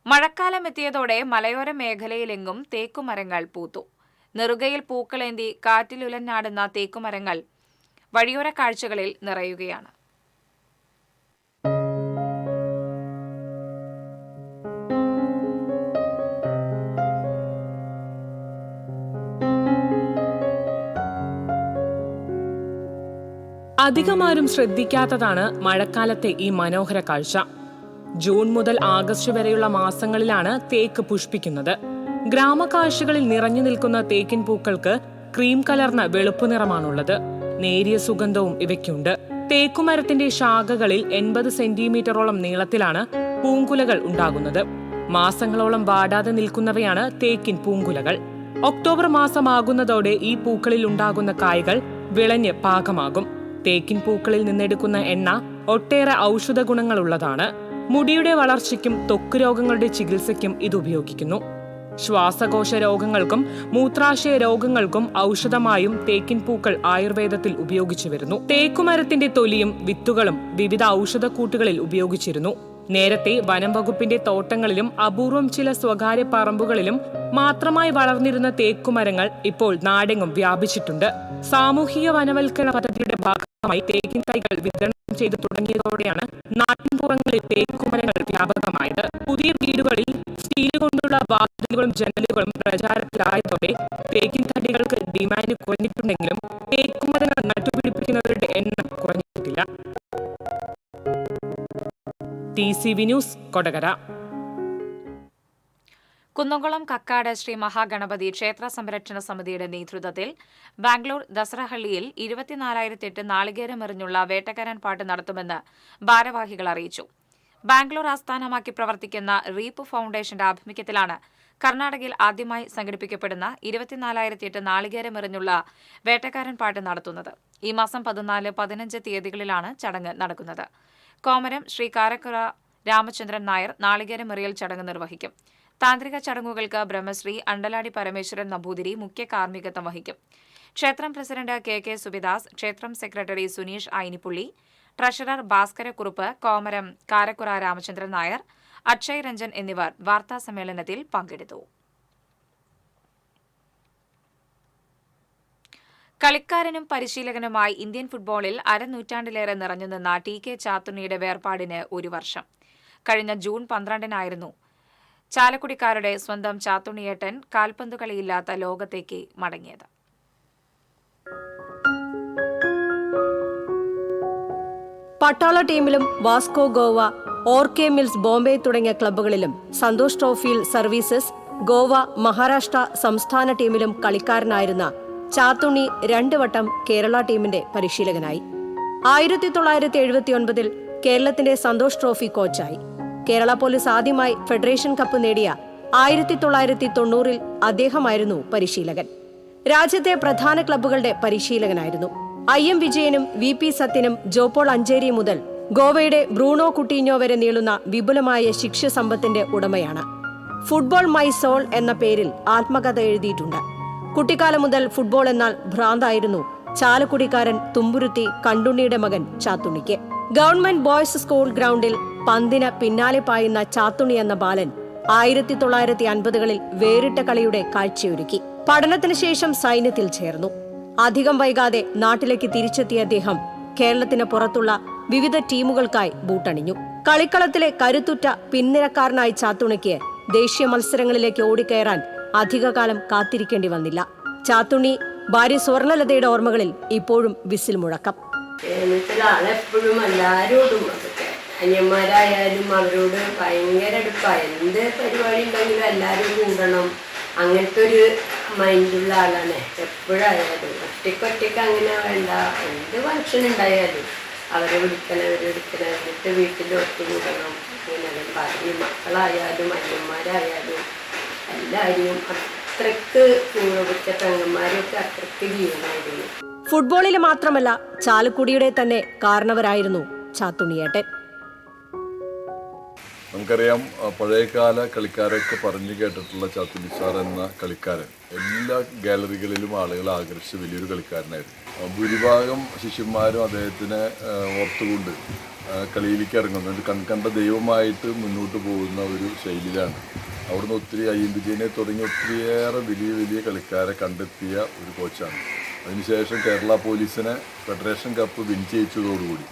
A: മഴക്കാലം എത്തിയതോടെ മലയോര മേഖലയിലെങ്ങും തേക്കുമരങ്ങൾ പൂത്തു. നെറുകയിൽ പൂക്കളേന്തി കാറ്റിലുലഞ്ഞാടുന്ന തേക്കുമരങ്ങൾ വഴിയോര കാഴ്ചകളിൽ നിറയുകയാണ്.
F: അധികമാരും ശ്രദ്ധിക്കാത്തതാണ് മഴക്കാലത്തെ ഈ മനോഹര കാഴ്ച. ജൂൺ മുതൽ ആഗസ്റ്റ് വരെയുള്ള മാസങ്ങളിലാണ് തേക്ക് പുഷ്പിക്കുന്നത്. ഗ്രാമകാഴ്ചകളിൽ നിറഞ്ഞു നിൽക്കുന്ന തേക്കിൻ പൂക്കൾക്ക് ക്രീം കലർന്ന വെളുപ്പു നിറമാണുള്ളത്. നേരിയ സുഗന്ധവും ഇവയ്ക്കുണ്ട്. തേക്കുമരത്തിന്റെ ശാഖകളിൽ 80 സെന്റിമീറ്ററോളം നീളത്തിലാണ് പൂങ്കുലകൾ ഉണ്ടാകുന്നത്. മാസങ്ങളോളം വാടാതെ നിൽക്കുന്നവയാണ് തേക്കിൻ പൂങ്കുലകൾ. ഒക്ടോബർ മാസമാകുന്നതോടെ ഈ പൂക്കളിൽ ഉണ്ടാകുന്ന കായ്കൾ വിളഞ്ഞ് പാകമാകും. തേക്കിൻ പൂക്കളിൽ നിന്നെടുക്കുന്ന എണ്ണ ഒട്ടേറെ ഔഷധ ഗുണങ്ങളുള്ളതാണ്. മുടിയുടെ വളർച്ചയ്ക്കും ത്വക്ക് രോഗങ്ങളുടെ ചികിത്സയ്ക്കും ഇത് ഉപയോഗിക്കുന്നു. ശ്വാസകോശ രോഗങ്ങൾക്കും മൂത്രാശയ രോഗങ്ങൾക്കും ഔഷധമായും തേക്കിൻ പൂക്കൾ ആയുർവേദത്തിൽ ഉപയോഗിച്ചു വരുന്നു. തേക്കുമരത്തിന്റെ തൊലിയും വിത്തുകളും വിവിധ ഔഷധക്കൂട്ടുകളിൽ ഉപയോഗിച്ചിരുന്നു. നേരത്തെ വനം വകുപ്പിന്റെ തോട്ടങ്ങളിലും അപൂർവം ചില സ്വകാര്യ പറമ്പുകളിലും മാത്രമായി വളർന്നിരുന്ന തേക്കുമരങ്ങൾ ഇപ്പോൾ നാടെങ്ങും വ്യാപിച്ചിട്ടുണ്ട്. സാമൂഹിക വനവൽക്കരണ പദ്ധതിയുടെ ഭാഗമായി തേക്കിൻ തൈകൾ വിതരണം ചെയ്തു തുടങ്ങിയതോടെയാണ് നാട്ടിൻപുറങ്ങളിൽ തേക്കുമരങ്ങൾ വ്യാപകമായത്. പുതിയ വീടുകളിൽ സ്റ്റീൽ കൊണ്ടുള്ള വാതിലുകളും ജനലുകളും പ്രചാരത്തിലായതോടെ തേക്കിൻ തടികൾക്ക് ഡിമാൻഡ് കുറഞ്ഞിട്ടുണ്ടെങ്കിലും തേക്കുമരങ്ങൾ നട്ടുപിടിപ്പിക്കുന്നവരുടെ എണ്ണം കുറഞ്ഞിട്ടില്ല. TCV news, Kodakara.
A: കുന്നംകുളം കക്കാട് ശ്രീ മഹാഗണപതി ക്ഷേത്ര സംരക്ഷണ സമിതിയുടെ നേതൃത്വത്തിൽ ബാംഗ്ലൂർ ദസറഹള്ളിയിൽ 24,008 നാളികേരമെറിഞ്ഞുള്ള വേട്ടക്കാരൻ പാട്ട് നടത്തുമെന്ന് ഭാരവാഹികൾ അറിയിച്ചു. ബാംഗ്ലൂർ ആസ്ഥാനമാക്കി പ്രവർത്തിക്കുന്ന റീപ്പ് ഫൗണ്ടേഷന്റെ ആഭിമുഖ്യത്തിലാണ് കർണാടകയിൽ ആദ്യമായി സംഘടിപ്പിക്കപ്പെടുന്ന 24,008 നാളികേരമെറിഞ്ഞുള്ള വേട്ടക്കാരൻ പാട്ട് നടത്തുന്നത്. ഈ മാസം 14, 15 തീയതികളിലാണ് ചടങ്ങ് നടക്കുന്നത്. കോമരം ശ്രീ കാരക്കുറ രാമചന്ദ്രൻ നായർ നാളികേരമെറിയൽ ചടങ്ങ് നിർവഹിക്കും. താന്ത്രിക ചടങ്ങുകൾക്ക് ബ്രഹ്മശ്രീ അണ്ടലാടി പരമേശ്വരൻ നമ്പൂതിരി മുഖ്യ കാർമ്മികത്വം വഹിക്കും. ക്ഷേത്രം പ്രസിഡന്റ് KK സുബിദാസ്, ക്ഷേത്രം സെക്രട്ടറി സുനീഷ് ഐനിപ്പുള്ളി, ട്രഷറർ ഭാസ്കരക്കുറുപ്പ്, കോമരം കാരക്കുറ രാമചന്ദ്രൻ നായർ, അക്ഷയ് രഞ്ജൻ എന്നിവർ വാർത്താസമ്മേളനത്തിൽ പങ്കെടുത്തു. കളിക്കാരനും പരിശീലകനുമായി ഇന്ത്യൻ ഫുട്ബോളിൽ അരനൂറ്റാണ്ടിലേറെ നിറഞ്ഞുനിന്ന TK ചാത്തുണ്ണിയുടെ വേർപാടിന് 1 വർഷം. കഴിഞ്ഞ ജൂൺ 12-നായിരുന്നു ചാലക്കുടിക്കാരുടെ സ്വന്തം ചാത്തുണ്ണിയേട്ടൻ കാൽപന്തുകളിയില്ലാത്ത ലോകത്തേക്ക് മടങ്ങിയത്.
D: പട്ടാള ടീമിലും വാസ്കോ ഗോവ, ഓർക്കെ മിൽസ് ബോംബെ തുടങ്ങിയ ക്ലബ്ബുകളിലും സന്തോഷ് ട്രോഫിയിൽ സർവീസസ്, ഗോവ, മഹാരാഷ്ട്ര സംസ്ഥാന ടീമിലും കളിക്കാരനായിരുന്ന ചാത്തുണ്ണി 2 വട്ടം കേരള ടീമിന്റെ പരിശീലകനായി. 1979-ൽ കേരളത്തിന്റെ സന്തോഷ് ട്രോഫി കോച്ചായി. കേരള പോലീസ് ആദ്യമായി ഫെഡറേഷൻ കപ്പ് നേടിയ 1990-ൽ അദ്ദേഹമായിരുന്നു പരിശീലകൻ. രാജ്യത്തെ പ്രധാന ക്ലബ്ബുകളുടെ പരിശീലകനായിരുന്നു. IM വിജയനും VP സത്യനും ജോപോൾ അഞ്ചേരി മുതൽ ഗോവയുടെ ബ്രൂണോ കുട്ടീഞ്ഞോ വരെ നീളുന്ന വിപുലമായ ശിഷ്യസമ്പത്തിന്റെ ഉടമയാണ്. ഫുട്ബോൾ മൈ സോൾ എന്ന പേരിൽ ആത്മകഥ എഴുതിയിട്ടുണ്ട്. കുട്ടിക്കാലം മുതൽ ഫുട്ബോൾ എന്നാൽ ഭ്രാന്തായിരുന്നു ചാലക്കുടിക്കാരൻ തുമ്പുരുത്തി കണ്ടുണ്ണിയുടെ മകൻ ചാത്തുണ്ണിക്ക്. ഗവൺമെന്റ് ബോയ്സ് സ്കൂൾ ഗ്രൗണ്ടിൽ പന്തിന് പിന്നാലെ പായുന്ന ചാത്തുണ്ണി എന്ന ബാലൻ 1950കളിൽ വേറിട്ട കളിയുടെ കാഴ്ചയൊരുക്കി. പഠനത്തിന് ശേഷം സൈന്യത്തിൽ ചേർന്നു. അധികം വൈകാതെ നാട്ടിലേക്ക് തിരിച്ചെത്തിയ അദ്ദേഹം കേരളത്തിന് പുറത്തുള്ള വിവിധ ടീമുകൾക്കായി ബൂട്ടണിഞ്ഞു. കളിക്കളത്തിലെ കരുത്തുറ്റ പിൻനിരക്കാരനായ ചാത്തുണ്ണിക്ക് ദേശീയ മത്സരങ്ങളിലേക്ക് ഓടിക്കയറാൻ അധികകാലം കാത്തിരിക്കേണ്ടി വന്നില്ല. ചാത്തുണ്ണി ഭാര്യ സ്വർണലതയുടെ ഓർമ്മകളിൽ ഇപ്പോഴും വിസിൽ മുഴക്കം.
G: എപ്പോഴും എല്ലാവരോടും അതൊക്കെ അന്യന്മാരായാലും അവരോട് ഭയങ്കര അടുപ്പാണ്. എന്ത് പരിപാടി ഉണ്ടെങ്കിലും എല്ലാവരും കൂടണം, അങ്ങനത്തെ ഒരു മൈൻഡുള്ള ആളാണ്. എപ്പോഴായാലും ഒറ്റയ്ക്കൊറ്റയ്ക്ക് അങ്ങനെ വേണ്ട. എന്ത് ഫംഗ്ഷൻ ഉണ്ടായാലും അവരെ വിളിക്കണം, എന്നിട്ട് വീട്ടിൽ ഒത്തുകൂടണം. അങ്ങനെ ഭാര്യ മക്കളായാലും അന്യന്മാരായാലും എല്ലാവരെയും അത്രയ്ക്ക് കൂടൊക്കെ പെങ്ങന്മാരെയൊക്കെ അത്രയ്ക്ക് ജീവനായിരുന്നു.
D: ഫുട്ബോളിൽ മാത്രമല്ല ചാലക്കുടിയുടെ തന്നെ കാരണവരായിരുന്നു ചാത്തുണ്ണിയേട്ടൻ.
C: നമുക്കറിയാം, പഴയകാല കളിക്കാരൊക്കെ പറഞ്ഞു കേട്ടിട്ടുള്ള ചാത്തുണ്ണി സാർ എന്ന കളിക്കാരൻ എല്ലാ ഗാലറികളിലും ആളുകളെ ആകർഷിച്ച വലിയൊരു കളിക്കാരനായിരുന്നു. ഭൂരിഭാഗം ശിഷ്യന്മാരും അദ്ദേഹത്തിനെ ഓർത്തുകൊണ്ട് കളിയിലേക്ക് ഇറങ്ങുന്നത് കൺകണ്ട ദൈവമായിട്ട് മുന്നോട്ട് പോകുന്ന ഒരു ശൈലിയിലാണ്. അവിടുന്ന് ഒത്തിരി IM വിജയനെ തുടങ്ങി ഒത്തിരിയേറെ വലിയ വലിയ കളിക്കാരെ കണ്ടെത്തിയ ഒരു കോച്ചാണ്. അതിനുശേഷം കേരള പോലീസിനെ ഫെഡറേഷൻ കപ്പ് വിൻ ചെയ്യിച്ചതോടുകൂടി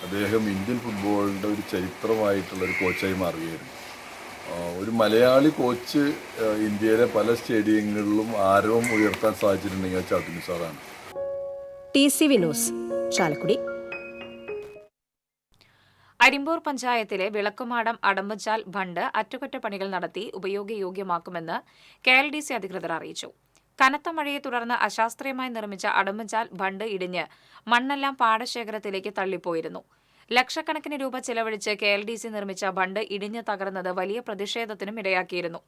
C: അദ്ദേഹം ഇന്ത്യൻ ഫുട്ബോളിൻ്റെ ഒരു ചരിത്രമായിട്ടുള്ള ഒരു കോച്ചായി മാറുകയായിരുന്നു. ഒരു മലയാളി കോച്ച് ഇന്ത്യയിലെ പല സ്റ്റേഡിയങ്ങളിലും ആരവം ഉയർത്താൻ സാധിച്ചിട്ടുണ്ടെങ്കിൽ അത് ചാത്തുണ്ണി സാറാണ്.
D: TCV news, Chalakudy.
A: അരിമ്പൂർ പഞ്ചായത്തിലെ വിളക്കുമാടം അടമ്പച്ചാൽ ബണ്ട് അറ്റകുറ്റപ്പണികൾ നടത്തി ഉപയോഗയോഗ്യമാക്കുമെന്ന് KLDC അധികൃതർ അറിയിച്ചു. കനത്ത മഴയെ തുടർന്ന് അശാസ്ത്രീയമായി നിർമ്മിച്ച അടമ്പച്ചാൽ ബണ്ട് ഇടിഞ്ഞ് മണ്ണെല്ലാം പാടശേഖരത്തിലേക്ക് തള്ളിപ്പോയിരുന്നു. ലക്ഷക്കണക്കിന് രൂപ ചെലവഴിച്ച് KLDC നിർമ്മിച്ച ബണ്ട് ഇടിഞ്ഞ് തകർന്നത് വലിയ പ്രതിഷേധത്തിനും ഇടയാക്കിയിരുന്നു.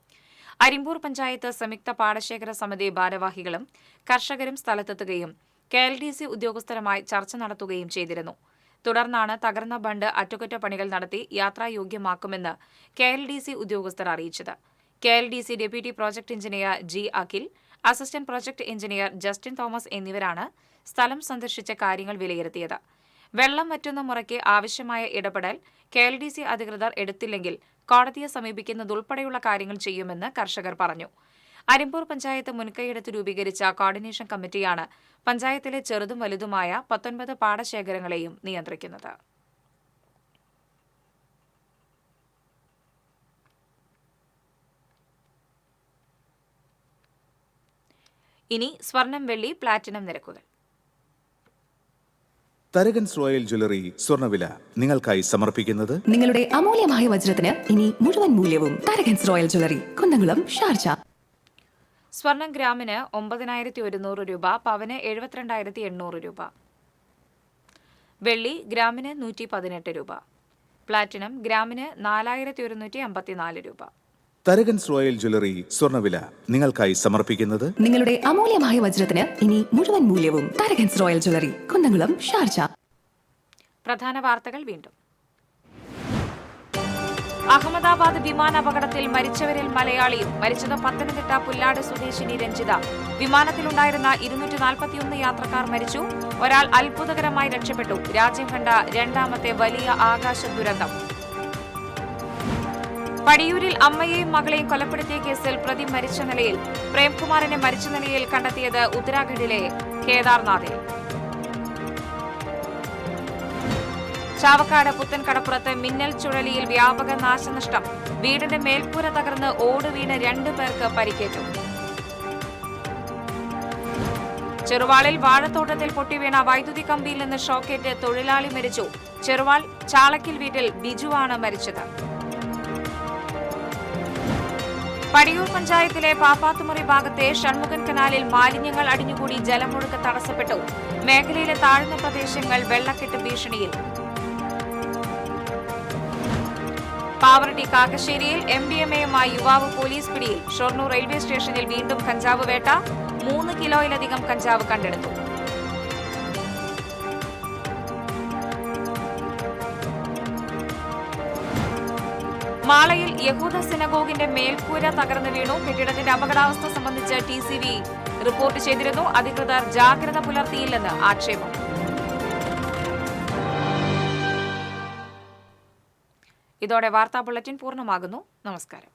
A: അരിമ്പൂർ പഞ്ചായത്ത് സംയുക്ത പാടശേഖര സമിതി ഭാരവാഹികളും കർഷകരും സ്ഥലത്തെത്തുകയും KLDC ഉദ്യോഗസ്ഥരുമായി ചർച്ച നടത്തുകയും ചെയ്തിരുന്നു. തുടർന്നാണ് തകർന്ന ബണ്ട് അറ്റകുറ്റപ്പണികൾ നടത്തി യാത്രായോഗ്യമാക്കുമെന്ന് KLDC ഉദ്യോഗസ്ഥർ അറിയിച്ചത്. KLDC deputy project engineer G. Akhil, assistant project engineer Justin Thomas എന്നിവരാണ് സ്ഥലം സന്ദർശിച്ച കാര്യങ്ങൾ വിലയിരുത്തിയത്. വെള്ളം വറ്റുന്ന മുറയ്ക്ക് ആവശ്യമായ ഇടപെടൽ KLDC അധികൃതർ എടുത്തില്ലെങ്കിൽ കോടതിയെ സമീപിക്കുന്നതുൾപ്പെടെയുള്ള കാര്യങ്ങൾ ചെയ്യുമെന്ന് കർഷകർ പറഞ്ഞു. അരിമ്പൂർ പഞ്ചായത്ത് മുൻകൈയെടുത്ത് രൂപീകരിച്ച കോർഡിനേഷൻ കമ്മിറ്റിയാണ് പഞ്ചായത്തിലെ ചെറുതും വലുതുമായ 19 പാടശേഖരങ്ങളെയും നിയന്ത്രിക്കുന്നത്. ഇനി സ്വർണം, വെള്ളി, പ്ലാറ്റിനം നിരക്കുകൾ.
J: തരകൻസ് റോയൽ ജ്വല്ലറി സ്വർണ്ണവില നിങ്ങൾക്കായി സമർപ്പിക്കുന്നത്
K: നിങ്ങളുടെ അമൂല്യമായ വജ്രത്തിന് ഇനി മുഴുവൻ മൂല്യവും Tharakans royal jewellery, Kunnamkulam, Sharjah.
A: സ്വർണം ഗ്രാമിന് 9,100 രൂപ, പവന് 72,800 രൂപ. വെള്ളി ഗ്രാമിന് 118 രൂപ. പ്ലാറ്റിനം ഗ്രാമിന് 4,154 രൂപ.
J: തരകൻസ് റോയൽ ജ്വല്ലറി സ്വർണ്ണവില നിങ്ങൾക്കായി സമർപ്പിക്കുന്നത്
K: നിങ്ങളുടെ അമൂല്യമായ വജ്രത്തിന് ഇനി മുഴുവൻ മൂല്യവും Tharakans royal jewellery, Kunnamkulam, Sharjah.
A: പ്രധാന വാർത്തകൾ വീണ്ടും. അഹമ്മദാബാദ് വിമാനാപകടത്തിൽ മരിച്ചവരിൽ മലയാളിയും. മരിച്ചത് പത്തനംതിട്ട പുല്ലാട് സ്വദേശിനി രഞ്ജിത. വിമാനത്തിലുണ്ടായിരുന്ന 241 യാത്രക്കാർ മരിച്ചു. ഒരാൾ അത്ഭുതകരമായി രക്ഷപ്പെട്ടു. രാജ്യം കണ്ട രണ്ടാമത്തെ വലിയ ആകാശ ദുരന്തം. പടിയൂരിൽ അമ്മയെയും മകളെയും കൊലപ്പെടുത്തിയ കേസിൽ പ്രതി മരിച്ച നിലയിൽ. പ്രേംകുമാറിനെ മരിച്ച നിലയിൽ കണ്ടെത്തിയത് ഉത്തരാഖണ്ഡിലെ കേദാർനാഥിൽ. ചാവക്കാട് പുത്തൻകടപ്പുറത്ത് മിന്നൽ ചുഴലിയിൽ വ്യാപക നാശനഷ്ടം. വീടിന്റെ മേൽക്കൂര തകർന്ന് ഓട് വീണ് 2 പേർക്ക് പരിക്കേറ്റു. ചെറുവാളിൽ വാഴത്തോട്ടത്തിൽ പൊട്ടിവീണ വൈദ്യുതി കമ്പിയിൽ നിന്ന് ഷോക്കേറ്റ് തൊഴിലാളി മരിച്ചു. ചെറുവാൾ ചാളക്കിൽ വീട്ടിൽ ബിജുവാണ് മരിച്ചത്. പടിയൂർ പഞ്ചായത്തിലെ പാപ്പാത്തുമുറി ഭാഗത്തെ ഷൺമുഖൻ കനാലിൽ മാലിന്യങ്ങൾ അടിഞ്ഞുകൂടി ജലമൊഴുക്ക് തടസ്സപ്പെട്ടു. മേഖലയിലെ താഴ്ന്ന പ്രദേശങ്ങൾ വെള്ളക്കെട്ട് ഭീഷണിയിൽ. പാവറട്ടി കാക്കശ്ശേരിയിൽ MDMAയുമായി യുവാവ് പോലീസ് പിടിയിൽ. ഷൊർണൂർ റെയിൽവേ സ്റ്റേഷനിൽ വീണ്ടും കഞ്ചാവ് വേട്ട. 3 കിലോയിലധികം കഞ്ചാവ് കണ്ടെടുത്തു. മാളയിൽ യഹൂദ സിനഗോഗിന്റെ മേൽക്കൂര തകർന്നു വീണു. കെട്ടിടത്തിന്റെ അപകടാവസ്ഥ സംബന്ധിച്ച് TCV റിപ്പോർട്ട് ചെയ്തിരുന്നു. അധികൃതർ ജാഗ്രത പുലർത്തിയില്ലെന്ന് ആക്ഷേപം. ഇതോടെ വാർത്താ ബുള്ളറ്റിൻ പൂർണ്ണമാകുന്നു. നമസ്കാരം.